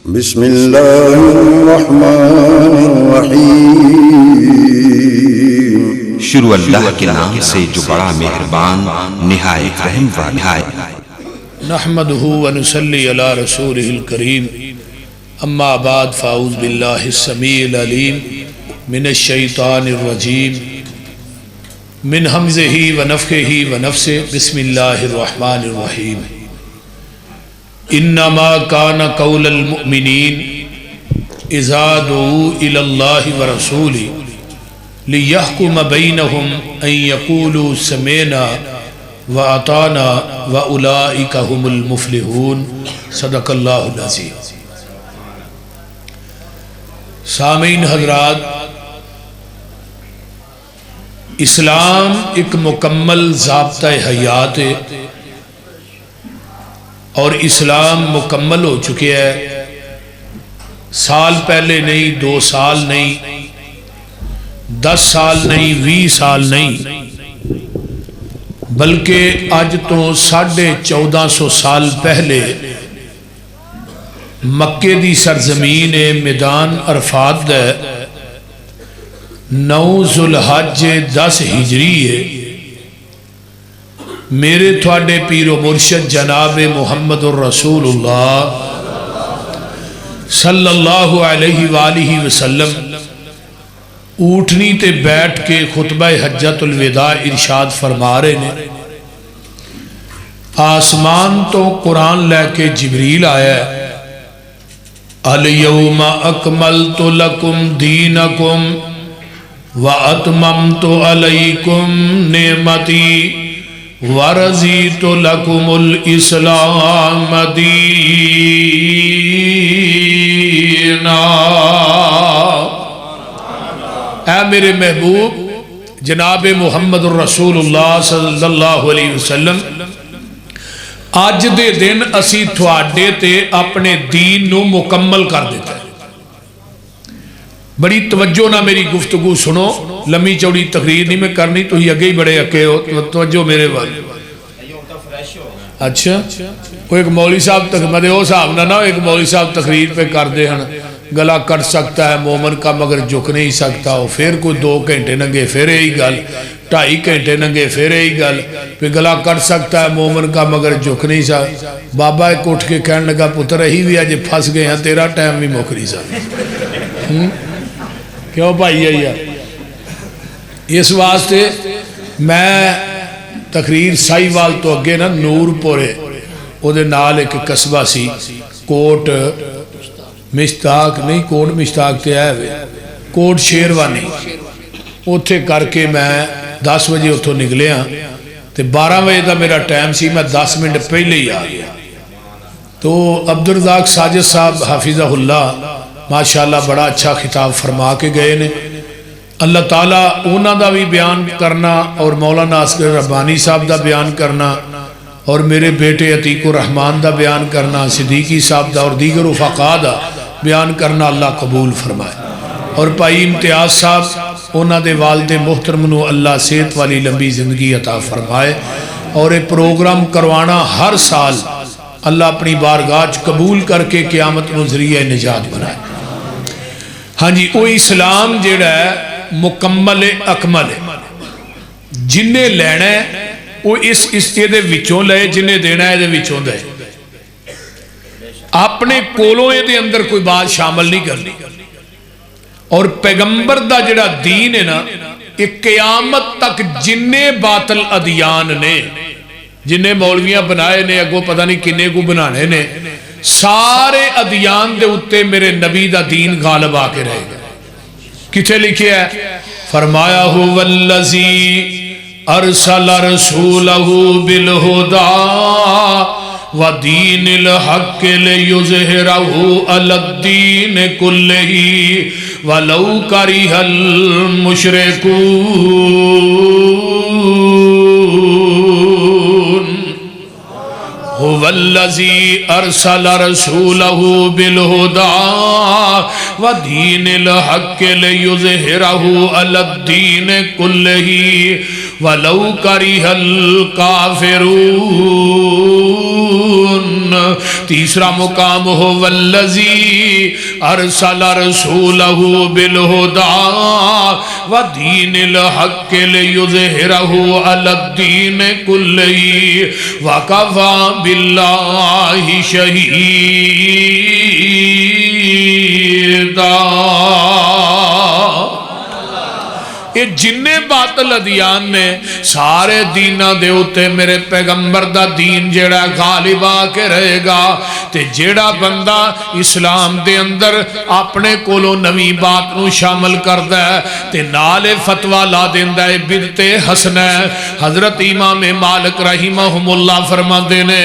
بسم اللہ الرحمن الرحیم۔ شروع اللہ کے نام سے جو بڑا مہربان نہایت رحم والا ہے۔ نحمدہ ونصلی علی رسولہ الکریم، اما بعد فاعوذ باللہ السمیع العلیم من الشیطان الرجیم من حمزہ ونفخہ ونفثہ، بسم اللہ الرحمن الرحیم۔ انما کان قول المؤمنین اذا دعوا الی اللہ ورسولہ لیحکم بینہم ان یقولوا سمعنا وَأَطَعْنَا وَأُولَئِكَ هُمُ الْمُفْلِحُونَ۔ صدق اللہ العظیم۔ سامعین حضرات، اسلام ایک مکمل ضابطہ حیات ہے اور اسلام مکمل ہو چکے ہے۔ سال پہلے نہیں، 2 سال نہیں، 10 سال نہیں، 20 سال نہیں، بلکہ آج تو 1450 سال پہلے مکے دی سرزمین میدان عرفات ہے، 9 ذوالحج 10 ہجری ہے۔ میرے تھوڑے پیر و مرشد جناب محمد الرسول اللہ صلی اللہ علیہ وآلہ وسلم اونٹنی تے بیٹھ کے خطبہ حجت الوداع ارشاد فرما رہے نے۔ آسمان تو قرآن لے کے جبریل آیا ہے، الیوم اکملت لکم دینکم واتممت علیکم نعمتی ورضیت لکم الاسلام دینا۔ اے میرے محبوب جناب محمد الرسول اللہ صلی اللہ علیہ وسلم، آج دے دن اسی تھوڑے تے اپنے دین نو مکمل کر دیتا ہے۔ بڑی توجہ نہ میری گفتگو سنو، لمبی چوڑی تقریر نہیں میں کرنی، تو ہی اگے ہی بڑے اکے ہو، توجہ میرے والے۔ اچھا وہ ایک مولوی صاحب تک مدے ہو صاحب نہ ایک مولوی صاحب تقریر پہ کر دے ہن، گلا کٹ سکتا ہے مومن کا مگر جھک نہیں سکتا ہو، پھر کوئی 2 گھنٹے ننگے پھر یہی گل، 2.5 گھنٹے ننگے پھر یہی گل، پھر گلا کٹ سکتا ہے مومن کا مگر جھک نہیں سکتا۔ بابا ایک اٹھ کے کہنے لگا پتر ہی بھی آج پھنس گئے ہیں، تیرا ٹائم بھی مک نہیں سکتا۔ کیوں بھائی ہے یار؟ اس واسطے میں تقریر سائی وال تو اگے نا نور پورے او دے نال ایک قصبہ سی کوٹ مشتاق نہیں، کوٹ مشتاق تے آئے ہوئے، کوٹ شیروانی، اتھے کر کے میں 10 بجے اتھو نکلے ہاں تے 12 بجے دا میرا ٹائم سی، میں 10 منٹ پہلے ہی آ گیا۔ تو عبدالرزاق ساجد صاحب حافظہ اللہ ماشاءاللہ بڑا اچھا خطاب فرما کے گئے نے، اللہ تعالیٰ اونا دا بھی بیان کرنا اور مولانا اصغر ربانی صاحب دا بیان کرنا اور میرے بیٹے عتیق الرحمان دا بیان کرنا، صدیقی صاحب دا اور دیگر رفقا دا بیان کرنا اللہ قبول فرمائے، اور بھائی امتیاز صاحب اونا دے والد محترم نو اللہ صحت والی لمبی زندگی عطا فرمائے، اور یہ پروگرام کروانا ہر سال اللہ اپنی بارگاہ قبول کر کے قیامت نو ذریعہ نجات بنائے۔ ہاں جی، وہ اسلام جیڑا ہے مکمل اکمل ہے، جنہیں لینا ہے وہ اس دے وچوں لے، جنہیں دینا ہے دے وچوں دے، اپنے کولوں دے اندر کوئی بات شامل نہیں کرنی۔ اور پیغمبر دا جڑا دین ہے نا، ایک قیامت تک جنہیں باطل ادیان نے، جنہیں مولویاں بنائے نے، اگو پتہ نہیں کنے کو بنانے نے، سارے ادیان دے اتے میرے نبی دا دین غالب آ کے رہے گا۔ کتھے لکھے ہے؟ فرمایا هو الذی ارسل رسولہ بالہدی ودین الحق لیظہرہ علی الدین کلہ ولو کرہ المشرکون۔ هو الذی ارسل رسولہ بالہدی ودین الحق لیظہرہ علی الدین کلہ وَلَوْ كَرِهَ الْكَافِرُونَ۔ تیسرا مقام ہو وَالَّذِي أَرْسَلَ رَسُولَهُ بِالْهُدَى وَدِينِ الْحَقِّ لِيُظْهِرَهُ عَلَى الدِّينِ كُلِّهِ وَكَفَى بِاللَّهِ شَهِيدًا۔ یہ جننے باطل ادیان نے سارے دینہ دے ہوتے میرے پیغمبر دا دین جیڑا غالب آ کے رہے گا تے جیڑا بندہ اسلام دے اندر اپنے کولو نوی بات نو شامل کردہ ہے تے نالے فتوہ لا دیندہ ہے بدت حسنہ ہے۔ حضرت امام مالک رحمہم اللہ فرما دینے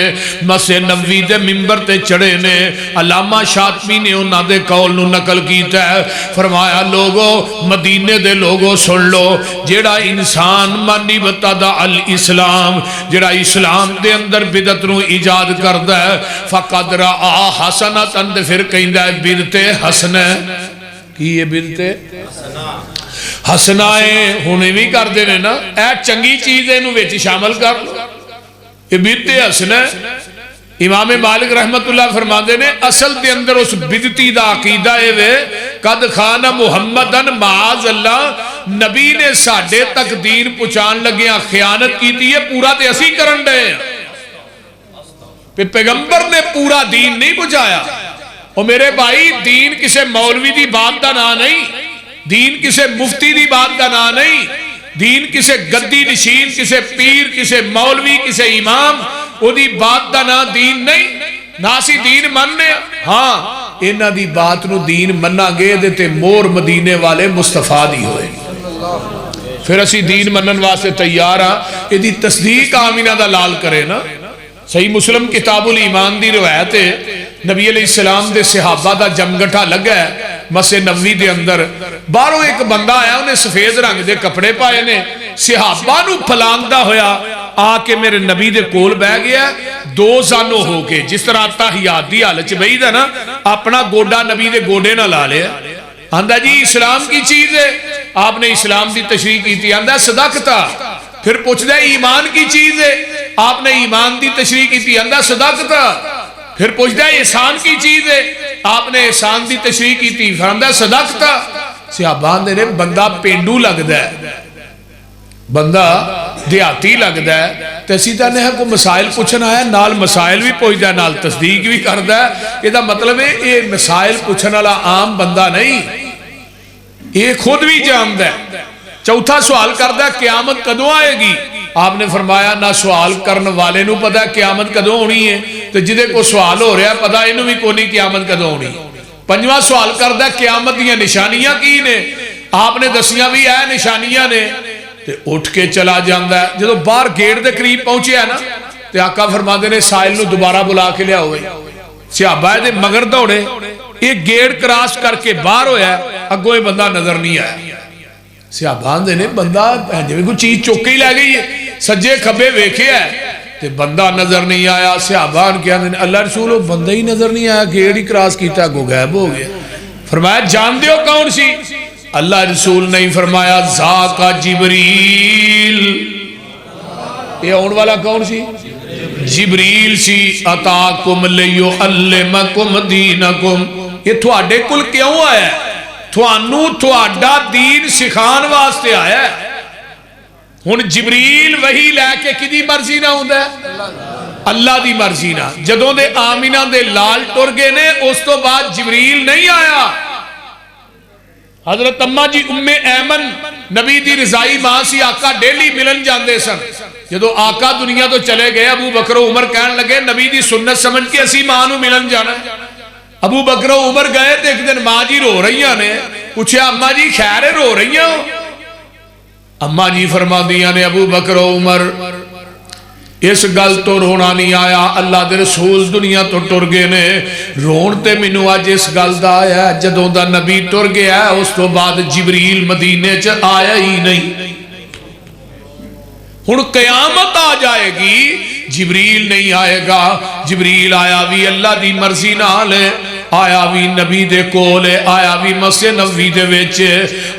مسجد نبوی دے ممبر تے چڑھے نے علامہ شاطبی نے انہاں دے قول نو نقل کیتا ہے، فرمایا لوگو مدینے دے لوگو سن لو جیڑا انسان مانی بتادا الاسلام جیڑا اسلام دے اندر بدت نو ایجاد کردہ ہے فقد رآ حسنتن دے پھر کہندہ ہے بدت حسنہ کی یہ بدت حسنائیں ہونے بھی کر دینے نا اے چنگی چیزیں نو ویچ شامل کر لو یہ بدت حسنہ امام مالک رحمت اللہ فرما دے نے اصل دے اندر اس بدتی دا عقیدہ ہے وے قد خانہ محمدن معاذ اللہ نبی نے ساڑھے تک دین پچان لگیاں خیانت کی تھی یہ پورا تے اسی کرن دے پیغمبر نے پورا دین نہیں پچایا اور میرے بھائی دین کسے مولوی دی بات دا نا نہیں دین کسے مفتی دی بات دا نا نہیں دین کسے گدی نشین کسے پیر کسے مولوی کسے امام وہ دی بات دا نا دین نہیں ناسی دین مننے ہاں انہا دی بات نو دین مننا گے دیتے مور مدینے والے مصطفیٰ دی ہوئے پھر اسی دین منن واسے تیار ہاں یہ دی تصدیق آمینہ دا لال کرے نا صحیح مسلم کتاب الایمان دی روایت ہے نبی علیہ السلام دے صحابہ دا جمگٹھا لگا ہے مسجد نبوی دے اندر باہروں ایک بندہ آیا انہیں سفید رنگ دے کپڑے پائے نے صحابہ نو پھلانگدہ ہویا آ کے میرے نبی دے کول بہ گیا دو زانو ہو کے جس طرح تحیات دی حالت بہی دا نا اپنا گوڑا نبی دے گوڑے نہ لا لیا آندہ جی اسلام کی چیز ہے آپ نے اسلام دی تشریح کی تھی آندہ صدقتا پھر پوچھ دے ایمان کی چیز ہے آپ نے ایمان دی تشریح کی تھی آندہ صدقتا پھر پوچھ دے احسان کی چیز ہے آپ نے احسان دی تشریح کی تھی فرمایا صدقتا صحابان دے نے بندہ پینڈو لگ دے بندہ دیاتی لگ دے تیسیدہ نے کو مسائل پوچھنا ہے نال مسائل بھی پوچھ دے نال تصدیق بھی کر دے یہ دا مطلب ہے یہ مسائل پوچھنا لا عام بندہ نہیں یہ خود بھی جان دے چوتھا سوال کر دے قیامت کدوں آئے گی آپ نے فرمایا نہ سوال کرنے والے نو پتا قیامت کدوں ہونی ہے تو جدے کو سوال ہو رہا ہے پتا انہوں بھی کو نہیں قیامت کدوں ہونی پنجواں سوال کر دے قیامت دیاں نشانیاں کی نے آپ نے دسیاں بھی ہے نشانیاں نے تے اٹھ کے چلا جاندہ ہے جدو باہر گیٹ دے قریب پہنچے ہے نا تے آقا فرما دے نے سائل نو دوبارہ بلا کے لیا ہوئے صحابہ دے مگر دوڑے ایک گیٹ کراس کر کے باہر ہویا ہے اگوئے بندہ نظر نہیں آیا صحابہ دے نے بندہ جو کوئی چیز چوکے ہی لے گئی ہے سجے کھبے ویکھے ہے تے بندہ نظر نہیں آیا صحابہ کیا دے اللہ رسول بندہ ہی نظر نہیں آیا گیٹ ہی کراس کیتا گو غائب ہو گیا فرمایا جان دیو کون سی اللہ رسول نہیں فرمایا ذاکا جبریل یہ اون والا کون سی جبریل سی اتاکم لیعلمکم دینکم یہ تھوڑے کل کیوں آیا ہے تھوانو تھوڑا دین سکھان واسطے آیا ہے ہن جبریل وہی لے کے کدی مرضی نہ ہوندہ ہے اللہ دی مرضی نہ جدوں دے آمینہ دے لال ٹر گئے نے اس تو بعد جبریل نہیں آیا حضرت اماں جی ام ایمن نبی دی رضائی ماں سی آقا ڈیلی ملن جاندے سن جدو آقا دنیا تو چلے گئے ابو بکر و عمر کہنے لگے نبی دی سنت سمجھ کے اسی ماں نو ملن جانا ابو بکر و عمر گئے تو ایک دن ماں جی رو رہی نے پوچھا اماں جی خیر ہے رو رہی ہو اماں جی فرما دیا نے ابو بکر و عمر اس گل تو رونا نہیں آیا اللہ دے رسول دنیا تو ٹر گئے نے رون تے مینوں اج اس گل دا آیا جدوں دا نبی ٹر گیا اس تو بعد جبریل مدینے چ آیا ہی نہیں ہن قیامت آ جائے گی جبریل نہیں آئے گا جبریل آیا بھی اللہ دی مرضی نال آیا بھی نبی دے کول ہے، آیا بھی مسجد نبوی دے وچ،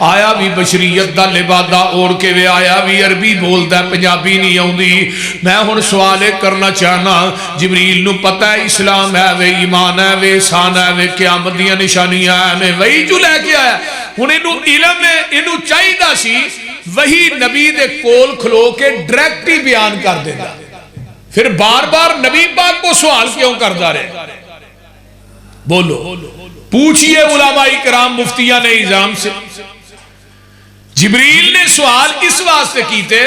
آیا بھی بشریت دا لبادہ اوڑھ کے وے، آیا بھی عربی بولدا ہے، پنجابی نہیں آوندی۔ میں ہن سوال کرنا چاہنا، جبریل نو پتہ ہے اسلام ہے وے، ایمان ہے وے، احسان ہے وے، قیامت دیاں نشانیاں ہیں، وہی جو لے کے آیا ہن اینو علم ہے، اینو چاہیدا سی وہی نبی دے کول کھلو کے ڈائریکٹ ہی بیان کر دیتا، پھر بار بار نبی پاک کو سوال کیوں کرتا رہے؟ بولو، پوچھئے علماء کرام مفتیان اعظام سے۔ جبریل نے سوال اس واسطے کیتے،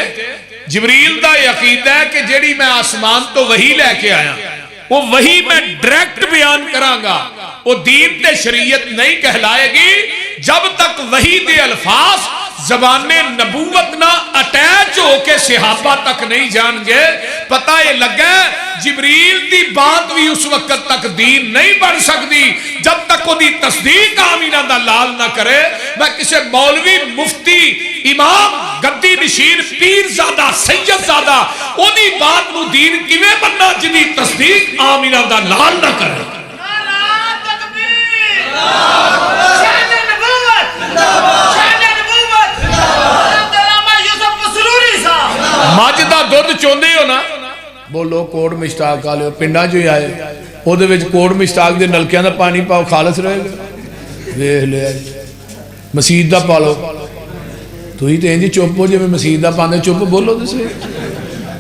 جبریل دا عقیدہ ہے کہ جیڑی میں آسمان تو وہی لے کے آیا، وہ وہی میں ڈائریکٹ بیان کروں گا، وہ دین تے شریعت نہیں کہلائے گی جب تک وہی دے الفاظ زبان نبوت نہ اٹیچ ہو کے صحابہ تک نہیں جان گے۔ پتہ یہ لگا جبریل دی بات بھی اس وقت تک دین نہیں بن سکتی جب تک وہ دی تصدیق آمینہ دا لال نہ کرے۔ میں کسی مولوی مفتی امام گدی نشین پیر زادہ سید زادہ وہ دی بات نو دین کیویں بننا جدی تصدیق آمینہ دا لال نہ کرے۔ ماجدہ دودھ چوندے ہو نا، بولو کوڑ مشتاق آلے ہو، پنڈا جو ہی آئے او دے وچ کوڑ مشتاق دے نلکیاں دا پانی پاؤ خالص رہے گا، ویہ لے آئے مسید دا پالو، تو ہی تے انجی چوپ ہو جے میں مسید دا پاندے چوپ بولو دے سے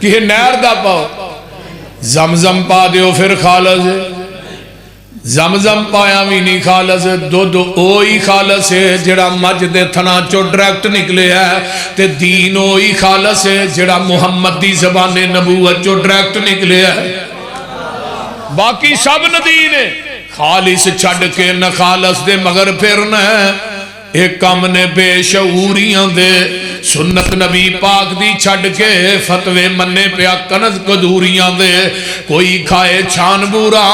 کہ نہر دا پاؤ، زمزم پا دیو پھر خالص ہے، زمزم پایا بھی نہیں خالص، دودھ اوہی خالص ہے جڑا مجھ دے تھنا چو ڈائریکٹ نکلے ہے، تے دین اوہی خالص ہے جڑا محمد دی زبان نبوت چو ڈائریکٹ نکلے ہے، باقی سب ندین ہے۔ خالص چھڑ کے نہ خالص دے مگر پھرنا ہے، ایک کم نے بے شعوریاں دے، سنت نبی پاک دی چھڑ کے فتوے منے پیا کنز قدوریاں دے، کوئی کھائے چھان بورا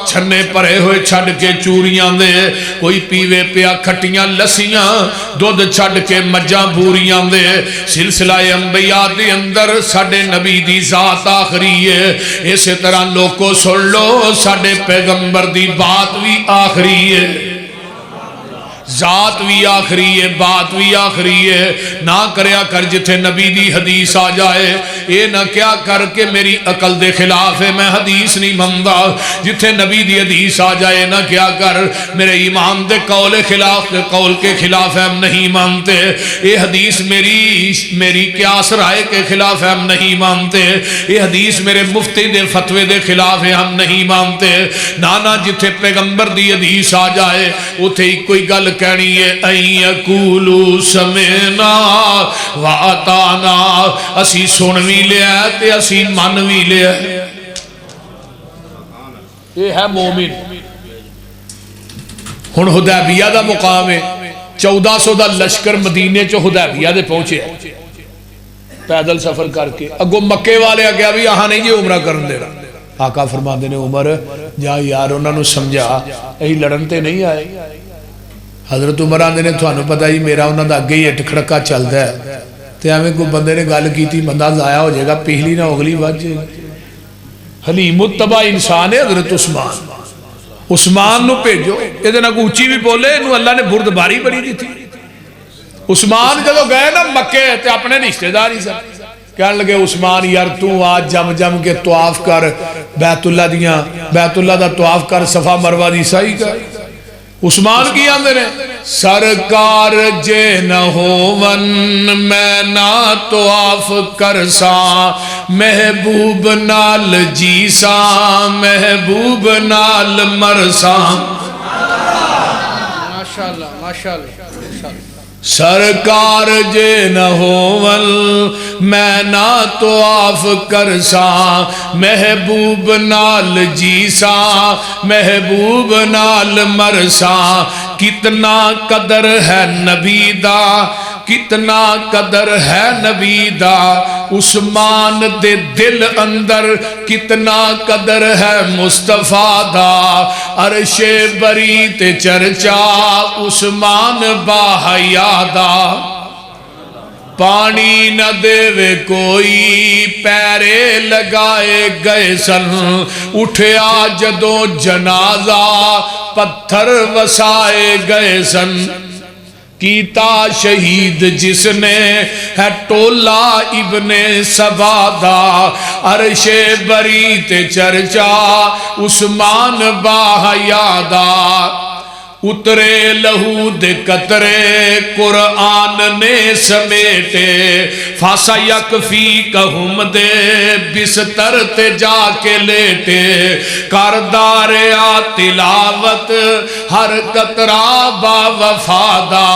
چھنے پرے ہوئے چھڑ کے چوریاں دے، کوئی پیوے پیا کھٹیاں لسیاں دودھ چھڑ کے مجاں بوریاں دے۔ سلسلہ انبیاء دے اندر ساڑے نبی دی ذات آخری ہے، اسی طرح لوگوں سن لو ساڑے پیغمبر دی بات بھی آخری ہے، ذات بھی آخری ہے، بات بھی آخری ہے۔ نہ کریا کر جتھے نبی دی حدیث آ جائے، اے نہ کیا کر کے میری عقل دے خلاف ہے میں حدیث نہیں ماندا، جتھے نبی دی حدیث آ جائے نہ کیا کر میرے ایمان دے قول خلاف دے قول کے خلاف ہم نہیں مانتے، اے حدیث میری قیاس رائے کے خلاف ہم نہیں مانتے، اے حدیث میرے مفتی دے فتوے دے خلاف ہم نہیں مانتے۔ نانا جتھے پیغمبر دی حدیث آ جائے اتھے ہی کوئی گل کہنی ہے، این یقولو سمعنا واتانا، اسی سن بھی لیا تے اسی من بھی لیا۔ یہ ہے مومن۔ ہن حدیبیہ دا مقام ہے، 1400 دا لشکر مدینے چو حدیبیہ دے پہنچے پیدل سفر کر کے، اگو مکے والے آگیا بھی آہاں نہیں یہ عمرہ کرن دے رہا۔ آقا فرما دینے عمر جا یار انہوں نے سمجھا یہی لڑن تے نہیں آئے۔ حضرت عمر آندے نے تو انہوں پتا ہی میرا انہوں دا اگے ہی اٹکھڑکا چل دا ہے، تے ہمیں کوئی بندے نے گال کی تھی بندہ ضائع ہو جائے گا، پہلی نہ اگلی بات جائے گا۔ حلیم الطبع انسان ہے حضرت عثمان نو بھیجو، یہ دینا کو اچھی بھی بولے، انہوں اللہ نے بردباری بڑی دی تھی۔ عثمان جب گئے نا مکے تے اپنے رشتہ داری سا کہنے لگے عثمان یار تو آج جم جم کے طواف کر بیت اللہ دا طواف کر، صفا مروہ دی سائی کر۔ عثمان کی آندے نے سرکار جے نہ ہوون میں نہ طواف کرساں، محبوب نال جیساں محبوب نال مرساں۔ ماشاءاللہ ماشاءاللہ۔ سرکار جے نہ ہوون میں نہ طواف کرساں، محبوب نال جیساں محبوب نال مرساں۔ کتنا قدر ہے نبی دا، کتنا قدر ہے نبی دا، عثمان دے دل اندر کتنا قدر ہے مصطفیٰ دا۔ عرش بری تے چرچا عثمان با حیا دا۔ پانی نہ دے کوئی پیرے لگائے گئے سن اٹھیا جدوں جنازہ پتھر وسائے گئے سن کیتا شہید جس نے ہے ٹولا ابن سبادہ عرش بری تے چرچا عثمان باحیادہ اترے لہو دے قطرے قرآن نے سمیٹے فاسا یکفی کہم دے بستر تے جا کے لیٹے کردار تلاوت ہر قطرہ با وفادہ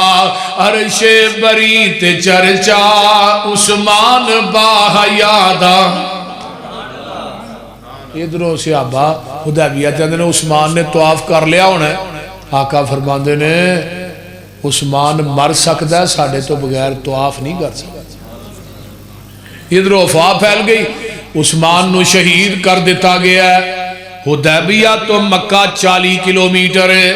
عرش بری تے چرچا عثمان باحیادہ ادھروں صحابہ حدیبیہ تے اندر عثمان نے طواف کر لیا ہونا ہے آقا فرماندے نے عثمان مر سکتا ہے ساڑھے تو بغیر طواف نہیں کر سکتا ادھر افواہ پھیل گئی عثمان نو شہید کر دیتا گیا ہے حدیبیہ تو مکہ 40 کلومیٹر ہے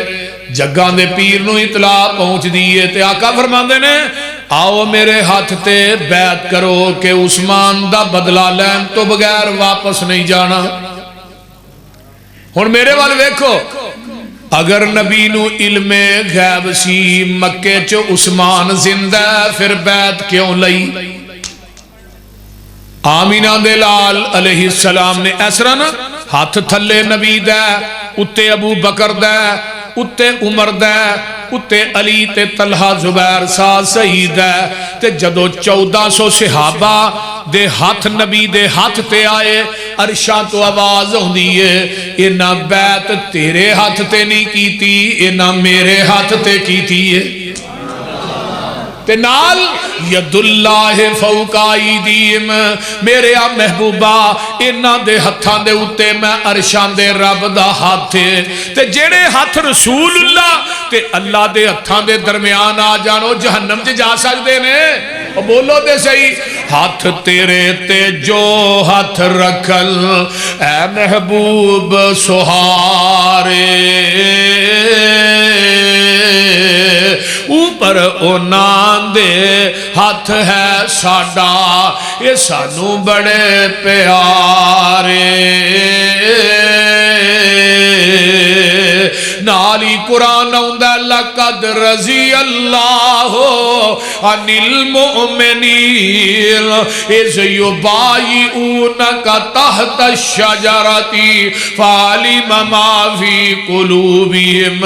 جگاں دے پیر نو اطلاع پہنچ دیئے تے آقا فرماندے نے آؤ میرے ہاتھ تے بیعت کرو کہ عثمان دا بدلہ لین تو بغیر واپس نہیں جانا ہن میرے والے دیکھو اگر نبی نو علم غیب سی مکے چو عثمان زندہ پھر بیعت کیوں لئی آمینہ دے لال علیہ السلام نے ایسرا نا ہاتھ تھلے نبی دے اتے ابو بکر دے اتے عمر دے اتے علی تے طلحہ زبیر سال سعید ہے تے جدو 1400 صحابہ دے ہاتھ نبی دے ہاتھ تے آئے عرشاں تو آواز ہوں دیئے اینا بیعت تیرے ہاتھ تے نہیں کیتی اینا میرے ہاتھ تے کیتی ہے تے نال ید اللہ فوق ایدیہم میرے محبوبہ انہاں دے ہتھاں دے اتے میں عرشان دے رب دا ہاتھ تے جیڑے ہاتھ رسول اللہ تے اللہ دے ہتھاں دے درمیان آ جانو جہنم چ جا سکدے نے او بولو تے صحیح ہاتھ تیرے تے جو ہاتھ رکھل اے محبوب سہارے اوپر اونان دے ہاتھ ہے ساڈا یہ سانو بڑے پیارے نالی قرآن آؤندا لقد رضی اللہ عن المؤمنین اذ یبایعونک تحت الشجرۃ فعلم ما فی قلوبہم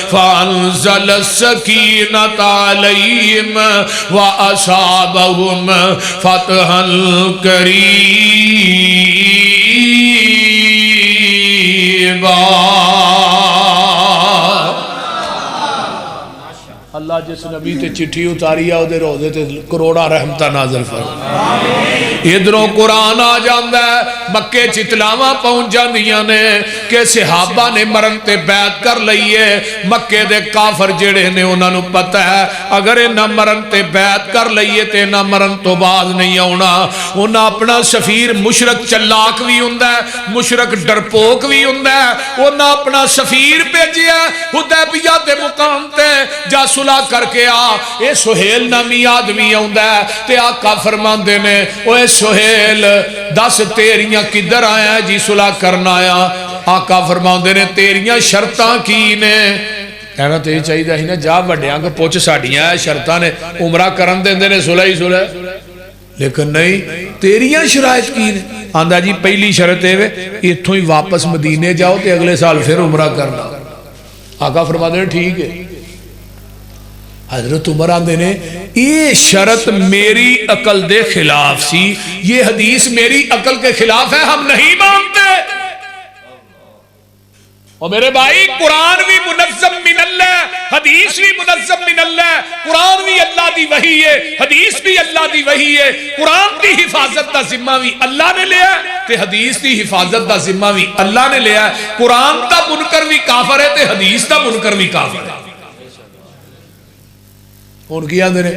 فانزل السکینۃ علیہم وأصابهم فتحا قریبا اللہ جس نبی تے چٹھی اتاری ہے دے روزے تے کروڑا رحمتہ نازل فرمائے ادھروں قرآن آ جاندہ ہے مکے چتلاواں پہنچ جاندیاں نے کہ صحابہ نے مرن تے بیعت کر لئیے مکے دے کافر جڑے نے انہاں نو پتہ ہے اگر انہاں مرن تے بیعت کر لئیے تے انہاں مرن تو باز نہیں آنا انہاں اپنا سفیر مشرک چلاک بھی ہوندہ ہے مشرک ڈرپوک بھی ہوندہ ہے انہاں اپنا سفیر بھیجیا حدیبیہ دے مقام تے جا صلح کر کے آ اے سہیل نامی آدمی آؤندا ہے تے آقا فرماندے نے اوے سہیل دس تیریاں کدھر آیا جی صلح کرنا آیا آقا فرماندے نے تیریاں شرطاں کی نے کہنا تو یہ چاہیے ہی نا جا وڈیاں کو پوچھ ساڑیاں شرطاں نے عمرہ کرن دے نے صلح ہی صلح لیکن نہیں تیریاں شرائط کی نے آندہ جی پہلی شرط ہے اتھوں ہی واپس مدینے جاؤ تے اگلے سال پھر عمرہ کرنا آقا فرماندے نے ٹھیک ہے حضرت عمر آندے نے یہ شرط میری عقل دے خلاف سی یہ حدیث میری عقل کے خلاف ہے ہم نہیں مانتے اور میرے بھائی قرآن بھی منظم من اللہ حدیث بھی منظم من اللہ قرآن بھی اللہ دی وحی ہے حدیث بھی اللہ دی وحی ہے قرآن دی حفاظت دا ذمہ بھی اللہ نے لیا تے حدیث دی حفاظت دا ذمہ بھی اللہ نے لیا قرآن دا منکر بھی کافر ہے تے حدیث دا منکر بھی کافر ہے ان کی آندے نے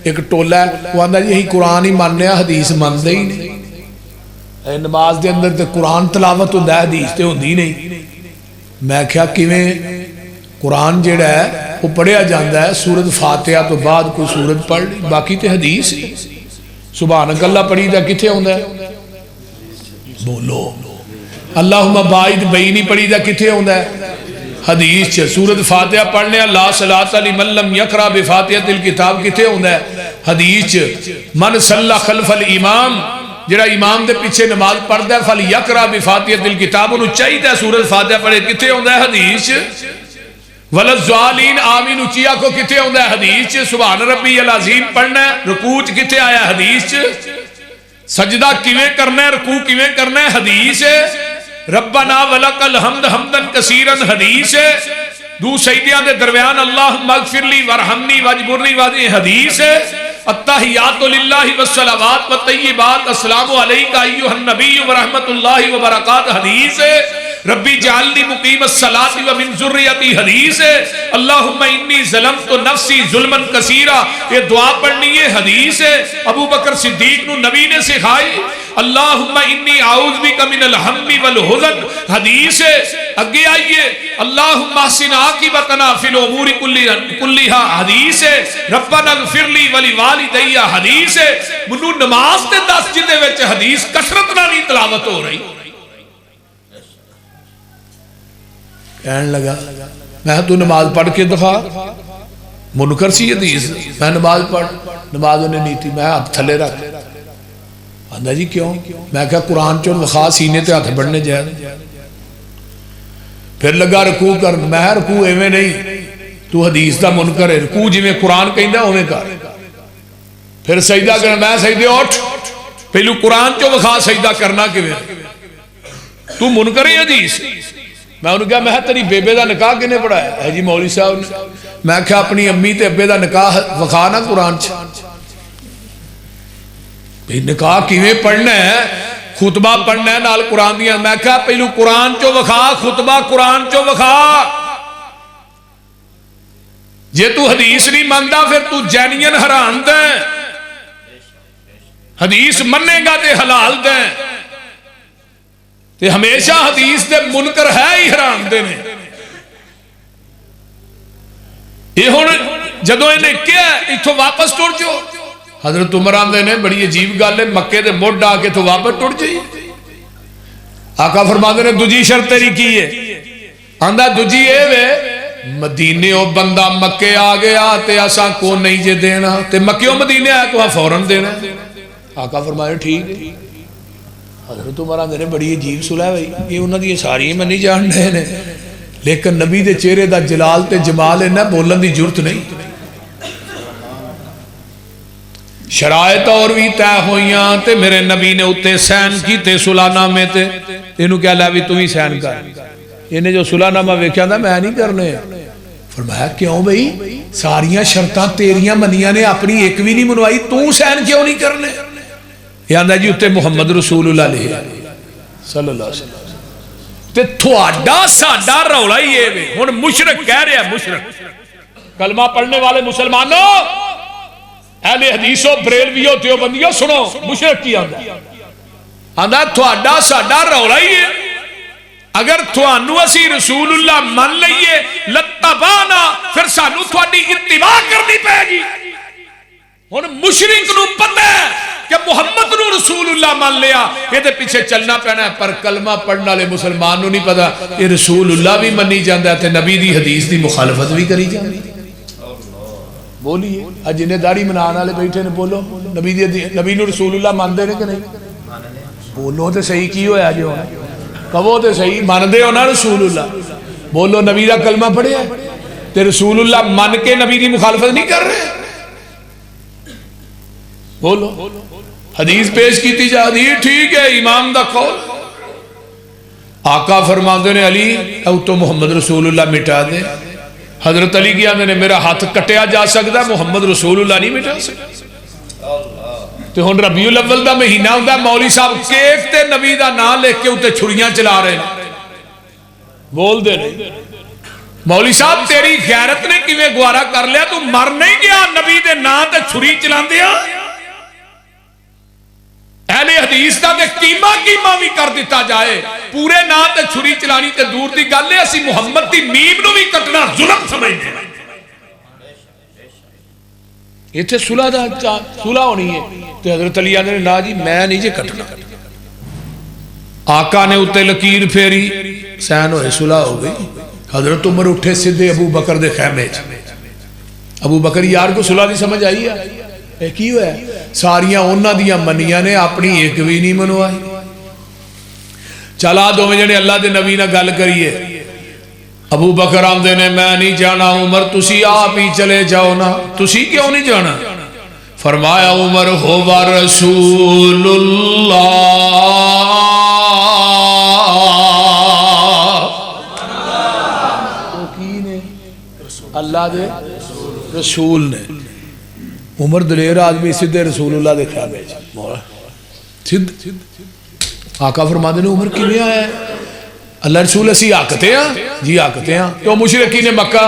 ایک ٹولہ ہے وہ آندہ یہی قرآن ہی ماننے حدیث ماننے ہی نہیں نماز دے اندر تے قرآن تلاوت ہوندہ ہے حدیث تے ہوندی نہیں میں کیا کیویں قرآن جڑا ہے وہ پڑھیا جاندہ ہے سورت فاتحہ تو بعد کوئی سورت پڑھ لی باقی تے حدیث سبحانک اللہ پڑھی دا کتھے ہوندہ ہے بولو اللہم باعد بینی پڑھی دا کتھے ہوندہ ہے حدیث چھے سورت فاتحہ پڑھنے لا صلاة لمن لم یقرأ بفاتحۃ الکتاب کتھے ہوندہ ہے حدیث چھے من صلی خلف الامام جڑا امام دے پیچھے نماز پڑھتا ہے فَلْيَقْرَأْ بِفَاتِحَةِ الْكِتَابُ انہوں چاہیے ہے سورت فاتحہ پڑھے کتے ہوندہ ہے حدیث وَلَلظَّالِينَ آمین اچیا کو کتے ہوندہ ہے حدیث سبحان ربی العظیم پڑھنا ہے رکوع کتے آیا حدیث سجدہ کیویں کرنا ہے رکوع کیویں کرنا ہے حدیث ربنا ولک الحمد حمدن کثیرن حدیث دو سجدیاں دے درمیان اللہم اغفر لی ورحمنی واجبرنی واجبرنی حدیث التحیات للہ والصلوات والطیبات السلام علیکہ ایوہ النبی ورحمت اللہ وبرکاتہ حدیث ربی جعلنی مقیم الصلاة ومن ذریتی حدیث اللہم انی ظلمت نفسی ظلما کثیرا یہ دعا پڑھنی ہے حدیث ابو بکر صدیق نو نبی نے سکھائی اللہم انی اعوذ بک من الہم والحزن حدیث اگے آئیے اللہم احسن عاقبتنا فی الامور کلیہا حدیث ربنا اغفر لی ولوالدی حدیث منو نماز تے 10 جدے وچ حدیث کثرت نال نہیں تلاوت ہو رہی کہنے لگا میں تو نماز پڑھ کے دکھا منکر سی حدیث میں نماز پڑھ نماز انہیں نہیں تھی میں ہاتھ تھلے رکھ آندھا جی کیوں میں کہا قرآن چون وخا سینے تے ہاتھ بڑھنے جائے پھر لگا رکوع کر میں رکوع ایویں نہیں تو حدیث دا منکر ہے رکوع جی میں قرآن کہیں دا ہوئے کر پھر سجدہ کرنا میں سجدے اٹھ پہلو قرآن چو وخا سجدہ کرنا کیویں تو منکر ہے حدیث میں انہوں کہا میں تیری بیبے دا نکاح کنے پڑھا ہے جی مولوی صاحب نے میں کہا اپنی امی تے ابے دا نکاح وخا نا قرآن چ نکاح کیویں پڑھنا ہے خطبہ پڑھنا ہے نال قرآن دیا میں کہا پہلو قرآن چو وخا خطبہ قرآن چو وخا جے تو حدیث نہیں ماندا پھر تو جینین حرام دیں حدیث مننے گا تے حلال دیں تے ہمیشہ حدیث دے منکر ہے ہی حرام دے نے یہ ہون جدو انہیں کیا اتھو واپس ٹوڑ جو حضرت عمر آندے نے بڑی عجیب گل ہے مکے دے موڈ آ کے تو واپس ٹوڑ جائیے آقا فرماندے نے دجی شرط تیری کی ہے آندہ دجی اے وے مدینے او بندہ مکے آ گیا تے اساں کو نہیں جے دینا تے مکے او مدینے آیا تو ہاں فوراں دینا آقا فرماندے ٹھیک ہے حضرت عمر آندے نے بڑی عجیب صلح ہے یہ انہاں دی ساری میں نہیں جان رہے نے لیکن نبی دے چہرے دا جلال تے جمال ہے نہ بولن دی جرت نہیں شرائط اور بھی طے ہوئیاں تے میرے نبی نے اتے سین کی تے صلح نامے تے انہوں کیا لیا بھی تم ہی سین کر انہیں جو صلح نامہ ویکھیا تھا میں نہیں کرنے فرمایا کیوں بھئی ساریاں شرطاں تیریاں منیاں نے اپنی ایک بھی نہیں منوائی تو سین کیوں نہیں کرنے یہ آندہ جی اتے محمد رسول اللہ علیہ صلی اللہ علیہ وسلم تے تھوڑا ساڑا رولا ہی ہے ہن مشرک کہہ رہے ہیں مشرک کلمہ پڑھنے والے مسلمانوں اہل حدیث و بریلویوں دیوبندیوں سنو مشرک کی آندہ تھوڑا ساڑا رولا ہی ہے اگر تھوانو اسی رسول اللہ من لئیے لتبانا پھر سانو تھوڑی اتباع کرنی پہے گی ہن مشرک نو پتہ ہے کہ محمد نو رسول اللہ مان لیا یہ دے پیچھے چلنا پہنا ہے پر کلمہ پڑھنا لے مسلمان نو نہیں پتا یہ رسول اللہ بھی منی جاندہ ہے تے نبی دی حدیث دی مخالفت بھی کری جاندی بولیے آج جنہیں داڑھی منانا لے بیٹھے نے بولو نبی نو رسول اللہ مان دے نے کہ نہیں بولو تے صحیح کی ہویا جو کہو تے صحیح مان دے ہو نا رسول اللہ بولو نبی دا کلمہ پڑھے ہیں تے رسول اللہ مان کے نبی دی مخالفت نہیں کر رہے بولو حدیث پیش کیتی جا حدیث ٹھیک ہے امام دا قول آقا فرماندے نے علی او تو محمد رسول اللہ مٹا دے حضرت علی کیا میں نے میرا ہاتھ کٹیا جا سکتا محمد رسول اللہ نہیں مٹا سکتا تو ہن ربیع الاول دا مہینہ ہوندا مولوی صاحب کیک تے نبی دا نام لکھ کے اوتے چھریاں چلا رہے ہیں بول دے نہیں مولوی صاحب تیری غیرت نے کیویں گوارا کر لیا تو مر نہیں گیا نبی دے نام تے چھری چلاندیا اہل حدیث دا تے قیمہ بھی کر دیتا جائے پورے نا تے چھری چلانی تے دور دی گل ہے اسی محمد دی میم نو بھی کٹنا ظلم سمجھتے ہیں اتنے صلح دا صلح ہونی ہے تو حضرت علی آدھے نا جی میں نہیں جے کٹنا. آقا نے اتنے لکیر پھیری سین ہوئے صلح ہو گئی. حضرت عمر اٹھے سدھے ابو بکر دے خیمے. ابو بکر یار کو صلح دی سمجھ آئی ہے کی ہوا ہے ساریاں انہاں دیاں منیاں نے اپنی ایک بھی نہیں منوائی. چلا دو جنے اللہ دے نبی نہ گل کریے. ابو بکر آمدے نے میں نہیں جانا. عمر تسی آپ ہی چلے جاؤ نا. تسی کیوں نہیں جانا؟ فرمایا عمر ہو رسول اللہ اللہ دے رسول نے. عمر دلیر آدمی سدھے رسول اللہ دے خیال ہے. آقا فرما دے عمر کیویں آیا ہے؟ اللہ رسول اسی آکتے ہیں جی آکتے ہیں. تو مشرکین مکہ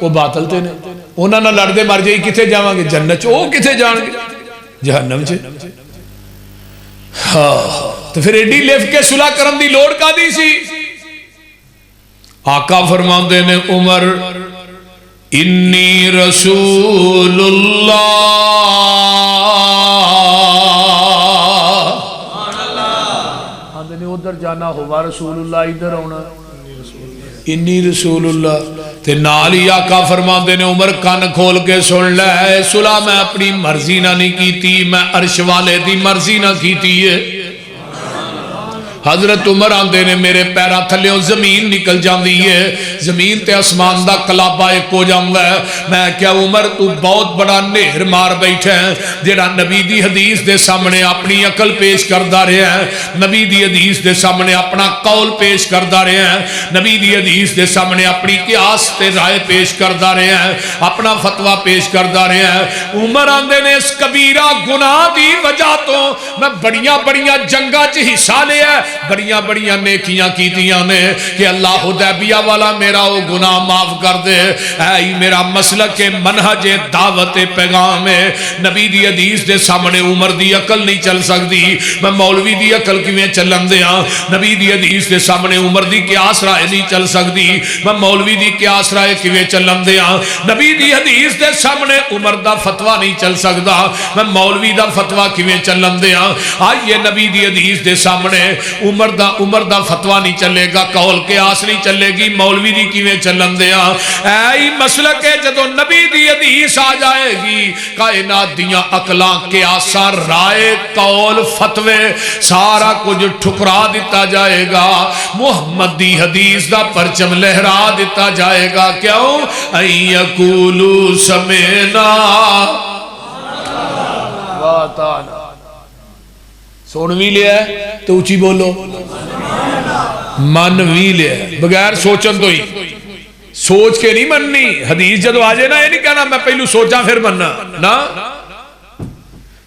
وہ باطل تے نے انہاں نال لڑدے مر جائی کتے جاواں گے جنت چ. وہ کتے جان گے جہنم چ. ہاں تو پھر ایڈی لف کے صلح کرن دی لوڑ کادی سی؟ آقا فرماندے نے عمر انی رسول اللہ ادھر جانا ہوا رسول اللہ ادھر آنا انی رسول اللہ. تے نال ہی آقا فرماندے نے عمر کان کھول کے سن لے صلح میں اپنی مرضی نہ نہیں کیتی میں عرش والے دی مرضی نہ کیتی ہے. حضرت عمر آندے نے میرے پیرا تھلیوں زمین نکل جاندی ہے. زمین تے اسمان دا کلابہ ایک ہو جاندہ ہے. میں کیا عمر تو بہت بڑا نہر مار بیٹھے ہیں جیڑا نبی دی حدیث دے سامنے اپنی عقل پیش کردہ رہے ہیں. نبی دی حدیث دے سامنے اپنا قول پیش کردہ رہے ہیں. نبی دی حدیث دے سامنے اپنی قیاس تے رائے پیش کردہ رہے ہیں. اپنا فتوہ پیش کردہ رہے ہیں. عمر آندے نے اس کبیرہ گناہ دی وجہ تو میں بڑیاں بڑیاں جنگاں چ حصہ لیا ہے بڑیاں بڑیاں نیکیاں کیتیاں نے کہ اللہ حدیبیہ والا میرا وہ گناہ معاف کر دے. اے میرا مسلک منہج دعوت پیغام ہے. نبی دی حدیث دے سامنے عمر دی عقل نہیں چل سکتی. میں مولوی دی عقل کیویں چلن دیاں؟ نبی دی حدیث دے سامنے عمر دی قیاس رائے نہیں چل سکتی. میں مولوی دی قیاس رائے کیویں چلن دیاں؟ نبی دی حدیث دے سامنے عمر دا فتویٰ نہیں چل سکتا. میں مولوی دا فتویٰ کیویں چلن دیاں؟ آئیے نبی دی حدیث دے سامنے عمر دا فتویٰ نہیں چلے گا. قول قیاس نہیں چلے گی. مولوی دی کیویں چلن دیاں؟ اے مسلک ہے جدو نبی دی حدیث آ جائے گی کائنات دیاں عقلاں قیاساں رائے قول فتوے سارا کچھ ٹھکرا دیتا جائے گا. محمد دی حدیث دا پرچم لہرا دیتا جائے گا. کیوں؟ ان یقولوا سمعنا واطعنا. سن بھی لیا ہے تو اچھی بولو من بھی لیا ہے بغیر سوچن تو ہی. سوچ کے نہیں مننی. حدیث جدو آجے نا یہ نہیں کہنا میں پہلو سوچا پھر مننا نا.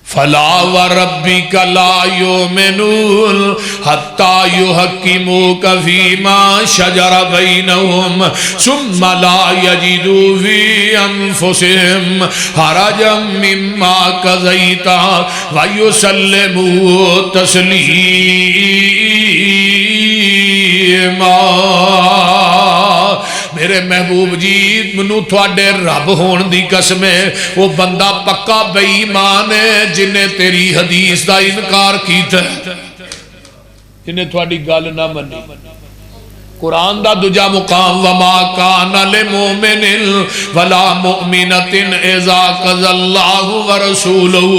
فلا وربک لا یؤمنون حتی یحکموک فیما شجر بینہم ثم لا یجدوا فی انفسہم حرجا مما قضیت ویسلموا تسلیما. میرے محبوب جی منو تھوڑے رب ہون دی قسم ہے وہ بندہ پکا بے ایمان ہے جنہیں تیری حدیث دا انکار کیتا ہے جنہیں تھوڑی گل نہ منی. قرآن دا دجا مقام وما کان لمؤمن ولا مؤمنۃ اذا قضى الله ورسوله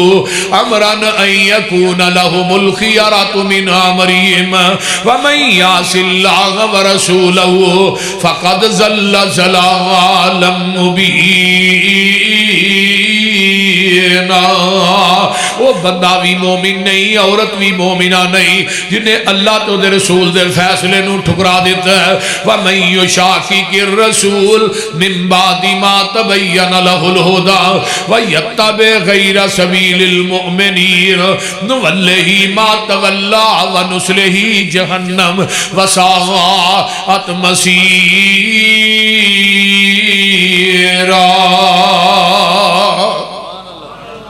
امرا ان يكون لهم الخيرة من امرهم ومن يعص الله ورسوله فقد ضل ضلالا مبینا. وہ بندہ بھی مومن نہیں عورت بھی مومنہ نہیں جنہیں اللہ تو دے رسول دے فیصلے نو ٹھکرا دیتا ہے. وَمَن يُشَاقِقِ الرَّسُولَ مِن بَعْدِ مَا تَبَيَّنَ لَهُ الْهُدَى وَيَتَّبِعْ غَيْرَ سَبِيلِ الْمُؤْمِنِينَ نُوَلِّهِ مَا تَوَلَّىٰ وَنُصْلِهِ جَهَنَّمَ وَسَاءَتْ مَصِيرًا.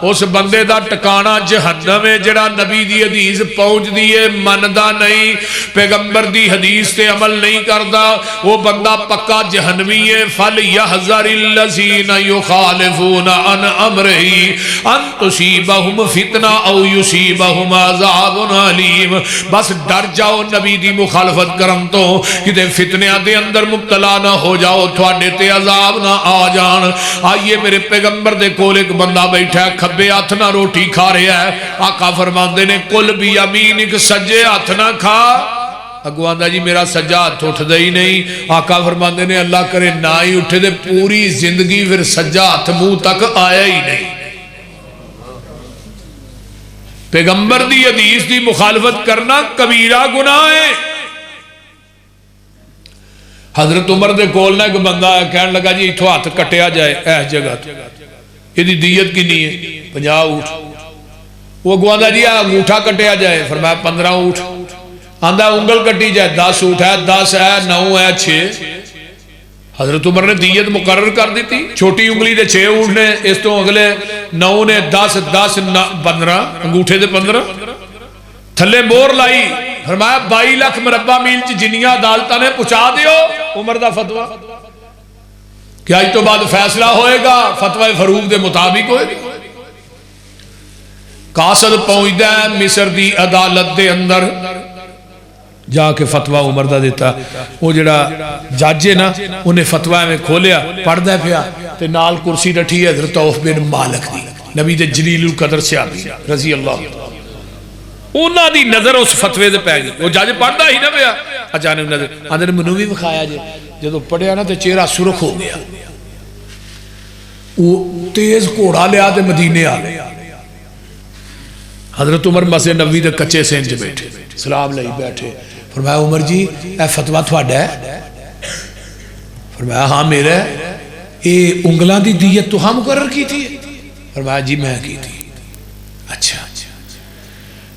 اس بندے دا ٹکانا جہنم ہے جڑا نبی دی حدیث پہنچ دیئے مندا نہیں پیغمبر دی حدیث تے عمل نہیں کردا وہ بندہ پکا جہنمی ہے فَلْيَحْذَرِ الَّذِينَ يُخَالِفُونَ عَنْ أَمْرِهِ أَن تُصِيبَهُمْ فِتْنَةٌ أَوْ يُصِيبَهُمْ عَذَابٌ أَلِيمٌ بس ڈر جاؤ نبی دی مخالفت کرن تو کہ فتنیاں دے اندر مبتلا نہ ہو جاؤ تھوڑے تے عذاب نہ آ جان آئیے میرے پیغمبر دے کول ایک بندہ بیٹھا ہے کھبے ہاتھ نہ روٹی کھا رہا ہے آقا فرماندے نے کل بھی یمینک سجے ہاتھ نہ کھا اگو آندہ جی میرا سجا ہاتھ اٹھ دے ہی نہیں آقا فرماندے نے اللہ کرے نہ ہی اٹھے دے پوری زندگی پھر سجا ہاتھ منہ تک آیا ہی نہیں پیغمبر دی حدیث دی مخالفت کرنا کبیرہ گناہ ہے حضرت عمر دے کول نہ ایک بندہ ہے کہنے لگا جی اتھو ہاتھ کٹیا جائے ایس جگہ یہ دی دیت کی نہیں ہے 50 اونٹ وہ گواندہ جی انگوٹھا کٹیا جائے فرمایا 15 اونٹ آندہ انگل کٹی جائے 10 اونٹ ہے 10 ہے 9 ہے 6 حضرت عمر نے دیت مقرر کر دی تھی چھوٹی انگلی دے 6 اونٹ نے اس تو اگلے 9 نے 10 10 15 انگوٹھے دے 15 تھلے مور لائی فرمایا 22 لاکھ مربع میل جنیاں عدالتہ نے پہنچا دیو عمر دا فتوہ کیا اس تو بعد فیصلہ ہوئے گا فتوہ فروغ دے مطابق ہوئے گا قاصد پہنچ دے مصر دی عدالت دے اندر جا کے فتوہ عمر دا دیتا وہ جڑا جاجے نا انہیں فتوہ میں کھولیا پڑھ دے پیا تے نال کرسی رٹھی حضرت عوف بن مالک دی نبی دے جلیل القدر سے آبی رضی اللہ انہاں دی نظر اس فتوے دے پہ گئی وہ جاجے پڑھدا ہی نہ پیا اچانک نظر اندر منو بھی بکھایا جے جدو پڑھیا نا تے چہرہ سرخ ہو گیا وہ تیز کوڑا لیا تے مدینے آ گیا حضرت عمر مسجد نبوی دے کچے سینج بیٹھے سلام لئی بیٹھے فرمایا عمر جی اے فتوہ تھوڑا ہے فرمایا ہاں میرا ہے اے انگلاں دی دیت تو ہاں مقرر کی تھی فرمایا جی میں کی تھی اچھا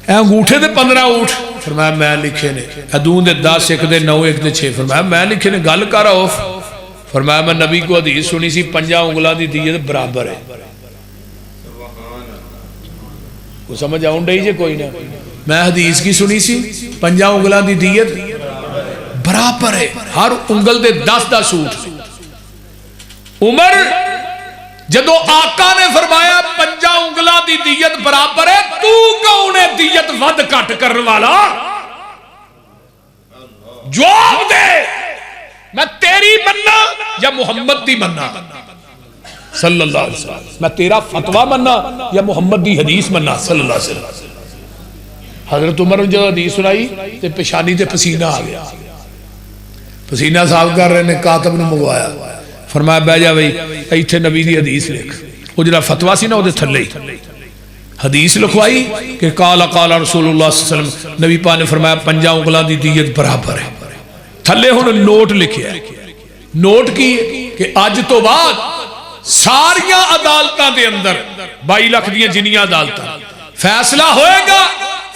اے انگوٹھے دے 15 اونٹ فرمایا میں لکھے نے ادون دے 10 ایک دے 9 ایک دے 6 فرمایا میں لکھے نے گل کر آف فرمایا میں نبی کو حدیث سنی سی 5 انگلاں دی دیت برابر ہے وہ سمجھ آؤں ڈائی جے کوئی نہ میں حدیث کی سنی سی 5 انگلاں دی دیت برابر ہے ہر انگل دے 10 اونٹ عمر جدو آقا نے فرمایا 5 انگلاں دی دیت برابر ہے تو کون ہے دیت ود کٹ کرنے والا جواب دے میں تیری مننا یا محمد دی مننا صلی اللہ علیہ وسلم میں تیرا فتوہ مننا یا محمد دی حدیث مننا صلی اللہ علیہ وسلم حضرت عمر جب حدیث سنائی تے پیشانی تے پسینہ آ گیا پسینہ صاحب کر رہے نے کاتب نے منگوایا فرمایا بہ جا بھائی ایتھے نبی دی حدیث لکھ وہ جڑا فتویٰ سی نا وہ دے تھلے حدیث لکھوائی کہ قال رسول اللہ صلی اللہ علیہ وسلم نبی پاک نے فرمایا 5 انگلاں دی دیت برابر ہے تھلے ہن نوٹ لکھیا ہے نوٹ کی کہ اج تو بعد ساریاں عدالتاں دے اندر 22 لاکھ دیاں جنیاں عدالتاں فیصلہ ہوئے گا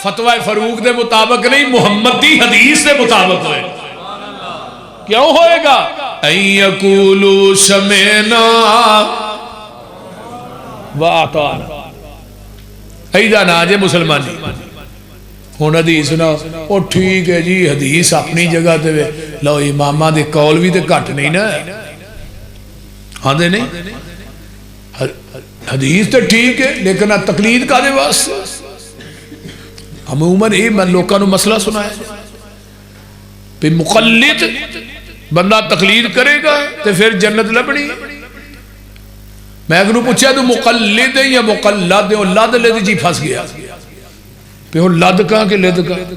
فتوہ فروغ دے مطابق نہیں محمد دی حدیث دے مطابق ہوئے گا کیوں ہوئے گا اَن یقولوا سمعنا وَأَطَعْنَا ایدہ ناجے مسلمانی ہون حدیث سنا او ٹھیک ہے جی حدیث اپنی جگہ دے لو امامہ دے قول بھی دے کٹ نہیں نا ہاں دے نہیں حدیث تے ٹھیک ہے لیکن تقلید کا دے واسطے عموماً یہ میں لوگوں نے مسئلہ سنا ہے پہ مقلد بندہ تقلید کرے گا تو پھر جنت لبنی میں اگر پوچھا تو مقلد ہے یا مقلد ہے لد لد جی پھنس گیا پہ وہ لد کہاں کہ لد کہاں